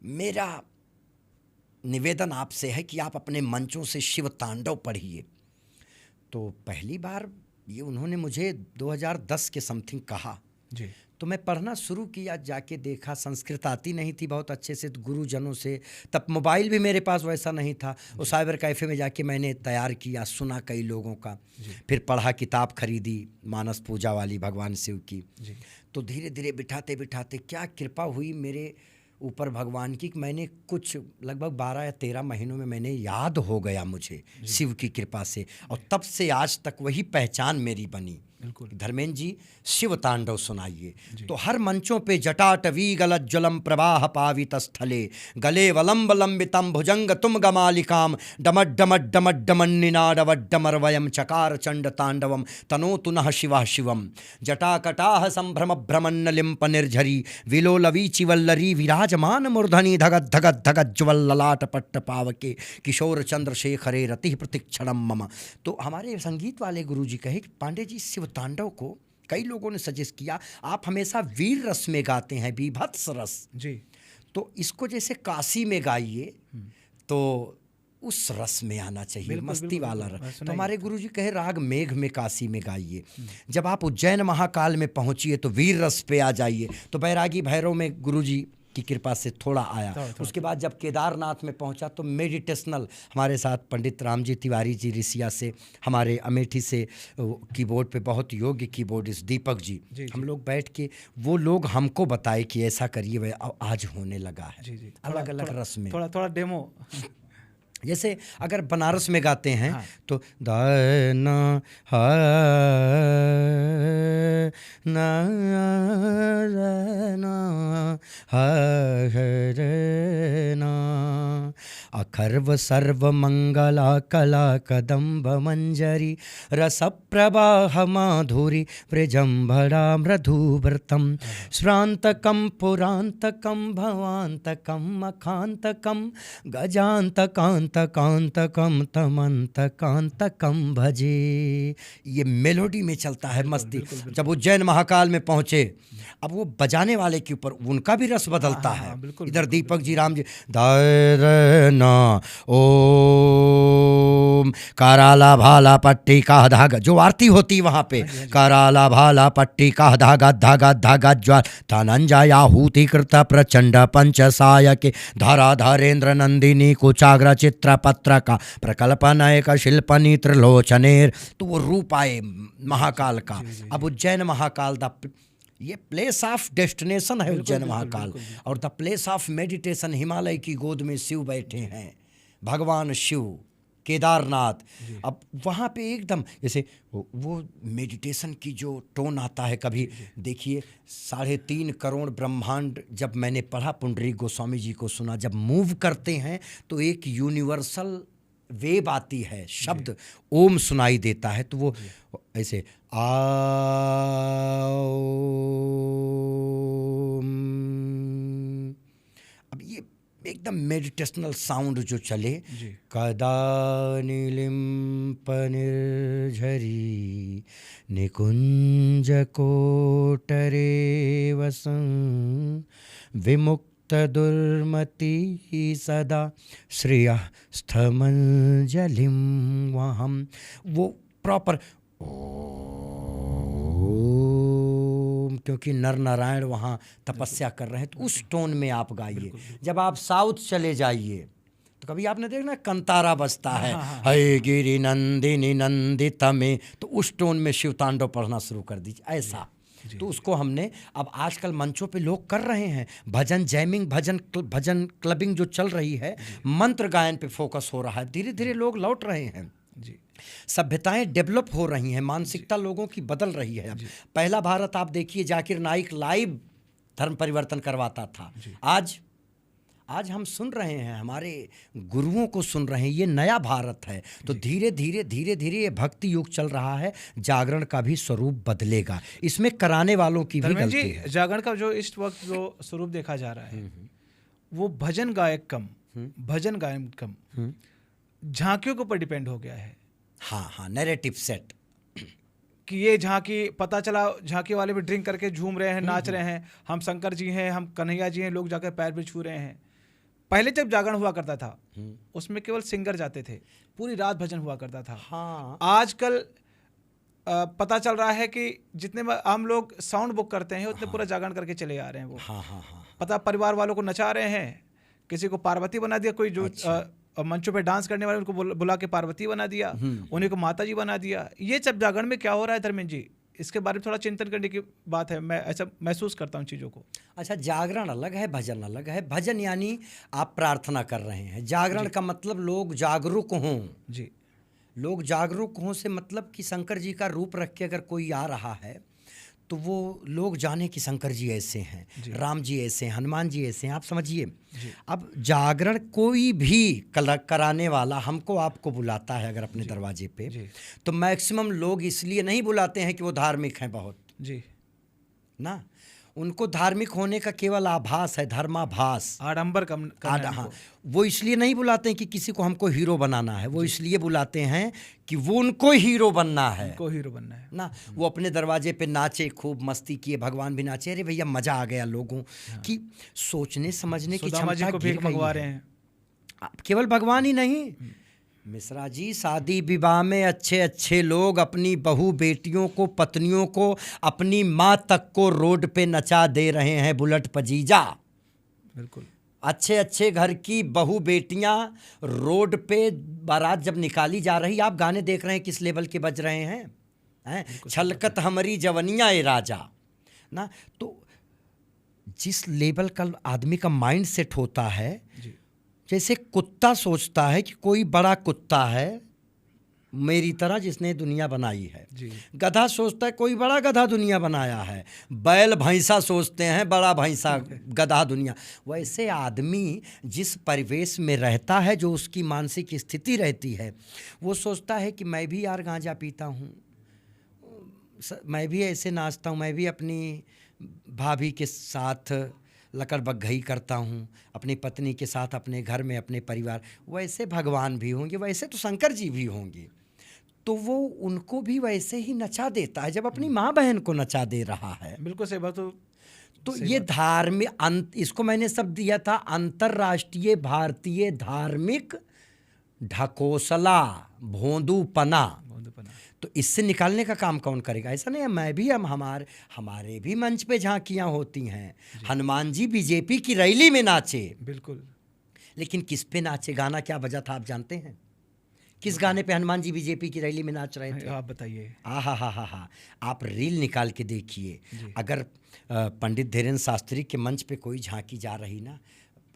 मेरा निवेदन आपसे है कि आप अपने मंचों से शिव तांडव पढ़िए। तो पहली बार ये उन्होंने मुझे 2010 के समथिंग कहा जी। तो मैं पढ़ना शुरू किया, जाके देखा, संस्कृत आती नहीं थी बहुत अच्छे से, तो गुरुजनों से, तब मोबाइल भी मेरे पास वैसा नहीं था, वो साइबर कैफ़े में जाके मैंने तैयार किया, सुना कई लोगों का, फिर पढ़ा, किताब खरीदी मानस पूजा वाली भगवान शिव की। तो धीरे धीरे बिठाते बिठाते क्या कृपा हुई मेरे ऊपर भगवान की, मैंने कुछ लगभग 12 या 13 महीनों में मैंने याद हो गया मुझे शिव की कृपा से, और तब से आज तक वही पहचान मेरी बनी। धर्मेंद्र जी शिव तांडव सुनाइए। तो हर मंचों पे जटाटवी गलज्जलम प्रवाह पावित स्थले, गले वलंब लंबितम भुजंग तुम गमालिकाम, डमट डमट डमट डमन्निनाडवड्डमर वयम चकार चंड तांडवम तनोतु नः शिवः शिवम। जटाकटाह संभ्रम भ्रमन्न लिंप निर्झरी, विलोलवी चिवल्लरी विराजमान मूर्धनि, धगत धगत धगत ज्वल ललाट पट्ट पावके, किशोर चंद्रशेखरे रति प्रतिक्षणम मम। तो हमारे संगीत वाले गुरुजी कहे कि पांडे जी शिव तांडव को कई लोगों ने सजेस्ट किया, आप हमेशा वीर रस में गाते हैं, बीभत्स रस जी, तो इसको जैसे काशी में गाइए तो उस रस में आना चाहिए, मस्ती वाला रस। तो हमारे गुरुजी कहे राग मेघ में काशी में गाइए। जब आप उज्जैन महाकाल में पहुंचिए तो वीर रस पे आ जाइए। तो बैरागी भैरव में गुरुजी की कृपा से थोड़ा आया। उसके बाद जब केदारनाथ में पहुंचा तो मेडिटेशनल, हमारे साथ पंडित रामजी तिवारी जी रिसिया से, हमारे अमेठी से कीबोर्ड पे बहुत योग्य कीबोर्डिस्ट दीपक जी, हम लोग बैठ के वो लोग हमको बताए कि ऐसा करिए, वह आज होने लगा है। अलग अलग रस में थोड़ा थोड़ा डेमो। जैसे अगर बनारस में गाते हैं तो ना अखर्व सर्व मंगला कला कदम्ब मंजरी, रस प्रवाह माधुरी व्रजम्भरा मृदुव्रतम, श्रांतकम पुरांतकम भवांतकम मखांतकम, गजांतकांतकांतकम तमंतकांतकम भजे। ये मेलोडी में चलता है मस्ती। जब उज्जैन महाकाल में पहुंचे, अब वो बजाने वाले के ऊपर उनका भी रस बदलता है। इधर दीपक जी राम जी ना ओम कराला भाला पट्टी का धागा, जो आरती होती वहां पे, कराला भाला पट्टी का धागा धागा धागा ज्वाल धनंजयाहूति कृत प्रचंड पंच सायके, धरा धरेन्द्र नंदिनी कुचाग्र चित्र पत्र का प्रकल्पनायक शिल्पनी त्रिलोचनेर। तो वो रूप आए महाकाल का। अब उज्जैन महाकाल ये प्लेस ऑफ डेस्टिनेशन है उज्जैन महाकाल, और the place of meditation, Himalaya की गोद में शिव बैठे हैं, भगवान शिव, केदारनाथ। अब वहाँ पे एकदम जैसे वो मेडिटेशन की जो टोन आता है, कभी देखिए 3.5 करोड़ ब्रह्मांड, जब मैंने पढ़ा पुंडरीक गोस्वामी जी को सुना, जब मूव करते हैं तो एक यूनिवर्सल वेव आती है, शब्द ओम सुनाई देता है, तो वो ऐसे अब ये एकदम मेडिटेशनल साउंड जो चले, कदा नीलिम्प निर्झरी निकुंज कोटरे वसं, विमुक्त दुर्मति सदा श्रियः स्थमंजलिम वहम। वो प्रॉपर ओम, क्योंकि नर नारायण वहाँ तपस्या कर रहे हैं, तो उस टोन में आप गाइए। जब आप साउथ चले जाइए तो कभी आपने देखना कंतारा बजता है, हे गिरि नंदिनी नंदित में, तो उस टोन में शिव तांडव पढ़ना शुरू कर दीजिए ऐसा। तो उसको हमने अब आजकल मंचों पे लोग कर रहे हैं, भजन जैमिंग, भजन क्लबिंग जो चल रही है, मंत्र गायन पे फोकस हो रहा है, धीरे धीरे लोग लौट रहे हैं जी। सभ्यताएं डेवलप हो रही हैं, मानसिकता लोगों की बदल रही है। पहला भारत आप देखिए, जाकिर नाइक लाइव धर्म परिवर्तन करवाता था। आज हम सुन रहे हैं, हमारे गुरुओं को सुन रहे हैं। ये नया भारत है, तो धीरे धीरे धीरे धीरे ये भक्ति युग चल रहा है। जागरण का भी स्वरूप बदलेगा, इसमें कराने वालों की भी धर्मेंद्र गलती जी, है। जागरण का जो इस वक्त जो स्वरूप देखा जा रहा है वो भजन गायक कम, भजन गायन कम, झांकियों के ऊपर डिपेंड हो गया है। हाँ हाँ, नैरेटिव सेट कि ये झांकी, पता चला झांकी वाले भी ड्रिंक करके झूम रहे हैं, नाच रहे हैं, हम शंकर जी हैं, हम कन्हैया जी हैं, लोग जाकर पैर भी छू रहे हैं। पहले जब जागरण हुआ करता था उसमें केवल सिंगर जाते थे, पूरी रात भजन हुआ करता था। हाँ, आजकल पता चल रहा है कि जितने हम लोग साउंड बुक करते हैं उतने पूरा जागरण करके चले आ रहे हैं। वो हाँ हाँ हाँ, पता परिवार वालों को नचा रहे हैं, किसी को पार्वती बना दिया, कोई जो मंचों पे डांस करने वाले उनको बुला के पार्वती बना दिया, उन्हीं को माता जी बना दिया। ये सब जागरण में क्या हो रहा है धर्मेंद्र जी, इसके बारे में थोड़ा चिंतन करने की बात है। मैं ऐसा महसूस करता हूँ चीज़ों को। अच्छा, जागरण अलग है, भजन अलग है। भजन यानी आप प्रार्थना कर रहे हैं, जागरण का मतलब लोग जागरूक हों। जी, लोग जागरूक हों से मतलब कि शंकर जी का रूप रख के अगर कोई आ रहा है तो वो लोग जाने कि शंकर जी ऐसे हैं, राम जी ऐसे हैं, हनुमान जी ऐसे हैं, आप समझिए। अब जागरण कोई भी कराने वाला हमको आपको बुलाता है अगर अपने दरवाजे पे, तो मैक्सिमम लोग इसलिए नहीं बुलाते हैं कि वो धार्मिक हैं बहुत जी ना, उनको धार्मिक होने का केवल आभास है, धर्माभास, आडंबर कम करना है हाँ, उनको। वो इसलिए नहीं बुलाते हैं कि किसी को हमको हीरो बनाना है, वो इसलिए बुलाते हैं कि वो उनको हीरो बनना है, उनको हीरो बनना है ना। वो अपने दरवाजे पे नाचे, खूब मस्ती किए, भगवान भी नाचे। अरे भैया मजा आ गया लोगों की सोचने समझने की सुदामा जी क्षमता को गिर भीख गई मंगवा है। रहे हैं। केवल भगवान ही नहीं, मिश्रा जी, शादी विवाह में अच्छे अच्छे लोग अपनी बहू बेटियों को, पत्नियों को, अपनी माँ तक को रोड पे नचा दे रहे हैं, बुलेट पजीजा। बिल्कुल, अच्छे अच्छे घर की बहू बेटियां रोड पे बारात जब निकाली जा रही, आप गाने देख रहे हैं किस लेवल के बज रहे हैं, छलकत हमारी जवनियां ए राजा ना। तो जिस लेवल का आदमी का माइंड सेट होता है, जैसे कुत्ता सोचता है कि कोई बड़ा कुत्ता है मेरी तरह जिसने दुनिया बनाई है, गधा सोचता है कोई बड़ा गधा दुनिया बनाया है, बैल भैंसा सोचते हैं बड़ा भैंसा गधा दुनिया। वैसे आदमी जिस परिवेश में रहता है, जो उसकी मानसिक स्थिति रहती है, वो सोचता है कि मैं भी यार गांजा पीता हूँ, मैं भी ऐसे नाचता हूँ, मैं भी अपनी भाभी के साथ लकड़ बग्घई करता हूँ, अपनी पत्नी के साथ, अपने घर में, अपने परिवार। वैसे भगवान भी होंगे, वैसे तो शंकर जी भी होंगे, तो वो उनको भी वैसे ही नचा देता है जब अपनी माँ बहन को नचा दे रहा है। बिल्कुल सही बात। तो ये धार्मिक इसको मैंने शब्द दिया था, अंतर्राष्ट्रीय भारतीय धार्मिक ढकोसला, भोंदूपना। तो इससे निकालने का काम कौन करेगा? ऐसा नहीं है, मैं भी हमारे भी मंच पे झांकियां होती हैं। हनुमान जी बीजेपी की रैली में नाचे, बिल्कुल, लेकिन किस पे नाचे? गाना क्या बजा था आप जानते हैं? किस गाने पे हनुमान जी बीजेपी की रैली में नाच रहे थे? आप बताइए। हा, आप रील निकाल के देखिए। अगर पंडित धीरेन्द्र शास्त्री के मंच पे कोई झांकी जा रही ना,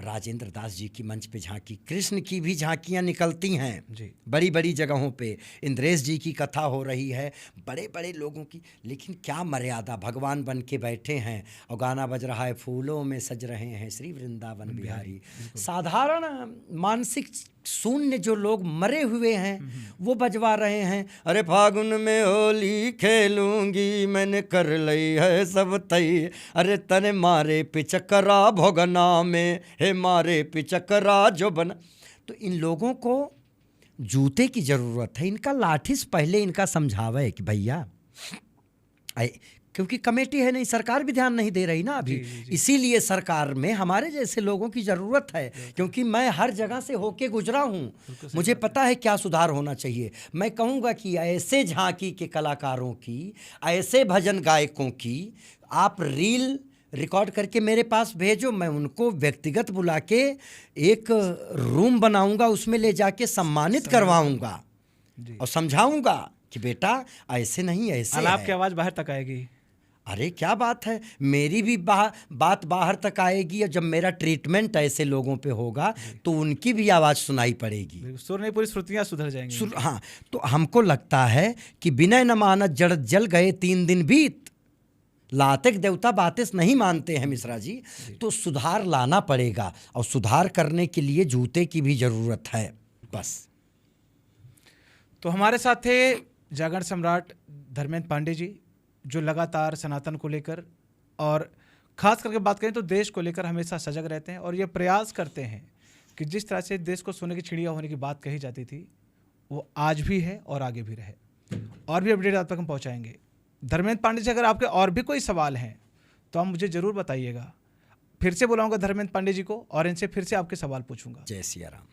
राजेंद्र दास जी की मंच पे झांकी, कृष्ण की भी झांकियाँ निकलती हैं बड़ी बड़ी जगहों पे, इंद्रेश जी की कथा हो रही है, बड़े बड़े लोगों की, लेकिन क्या मर्यादा, भगवान बन के बैठे हैं और गाना बज रहा है, फूलों में सज रहे हैं श्री वृंदावन बिहारी। साधारण मानसिक शून्य जो लोग मरे हुए हैं वो बजवा रहे हैं, अरे फागुन में होली खेलूंगी मैंने कर लई है सब तई, अरे तने मारे पिचकरा भोगना में, हे मारे पिचकरा जो बना। तो इन लोगों को जूते की ज़रूरत है, इनका लाठी से पहले इनका समझावे कि भैया, क्योंकि कमेटी है नहीं, सरकार भी ध्यान नहीं दे रही ना अभी। इसीलिए सरकार में हमारे जैसे लोगों की ज़रूरत है, क्योंकि मैं हर जगह से होके गुजरा हूँ, मुझे पता है क्या सुधार होना चाहिए। मैं कहूँगा कि ऐसे झांकी के कलाकारों की, ऐसे भजन गायकों की आप रील रिकॉर्ड करके मेरे पास भेजो, मैं उनको व्यक्तिगत बुला के एक रूम बनाऊंगा, उसमें ले जाके सम्मानित करवाऊंगा और समझाऊंगा कि बेटा ऐसे नहीं, ऐसे आपकी आवाज़ बाहर तक आएगी। अरे क्या बात है, मेरी भी बात बाहर तक आएगी, और जब मेरा ट्रीटमेंट ऐसे लोगों पे होगा तो उनकी भी आवाज़ सुनाई पड़ेगी, सुर नहीं पूरी श्रुतियाँ सुधर जाएंगी। हाँ, तो हमको लगता है कि बिना न मानत जड़ जल गए 3 दिन बीत, लाते देवता बातें नहीं मानते हैं मिश्रा जी, तो सुधार लाना पड़ेगा और सुधार करने के लिए जूते की भी ज़रूरत है बस। तो हमारे साथ थे जागरण सम्राट धर्मेंद्र पांडे जी, जो लगातार सनातन को लेकर और ख़ास करके बात करें तो देश को लेकर हमेशा सजग रहते हैं और ये प्रयास करते हैं कि जिस तरह से देश को सोने की चिड़िया होने की बात कही जाती थी वो आज भी है और आगे भी रहे। और भी अपडेट आप तक हम पहुँचाएंगे। धर्मेंद्र पांडे जी, अगर आपके और भी कोई सवाल हैं तो आप मुझे ज़रूर बताइएगा। फिर से बुलाऊंगा धर्मेंद्र पांडे जी को और इनसे फिर से आपके सवाल पूछूंगा। जय सिया राम।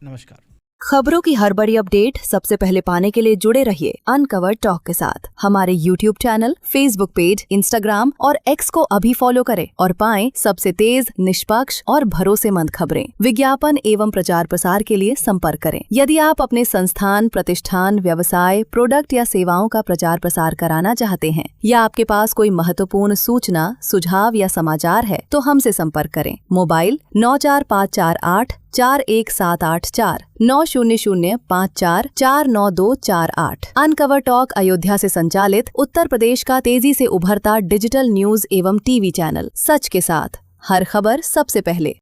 नमस्कार। खबरों की हर बड़ी अपडेट सबसे पहले पाने के लिए जुड़े रहिए अनकवर टॉक के साथ। हमारे YouTube channel, Facebook page, Instagram और X को अभी फॉलो करें और पाएं सबसे तेज, निष्पक्ष और भरोसेमंद खबरें। विज्ञापन एवं प्रचार प्रसार के लिए संपर्क करें। यदि आप अपने संस्थान, प्रतिष्ठान, व्यवसाय, प्रोडक्ट या सेवाओं का प्रचार प्रसार कराना चाहते हैं या आपके पास कोई महत्वपूर्ण सूचना, सुझाव या समाचार है तो हमसे संपर्क करें। मोबाइल 9454841784 90054494248। अनकवर टॉक अयोध्या से संचालित उत्तर प्रदेश का तेजी से उभरता डिजिटल न्यूज एवं टीवी चैनल, सच के साथ, हर खबर सबसे पहले।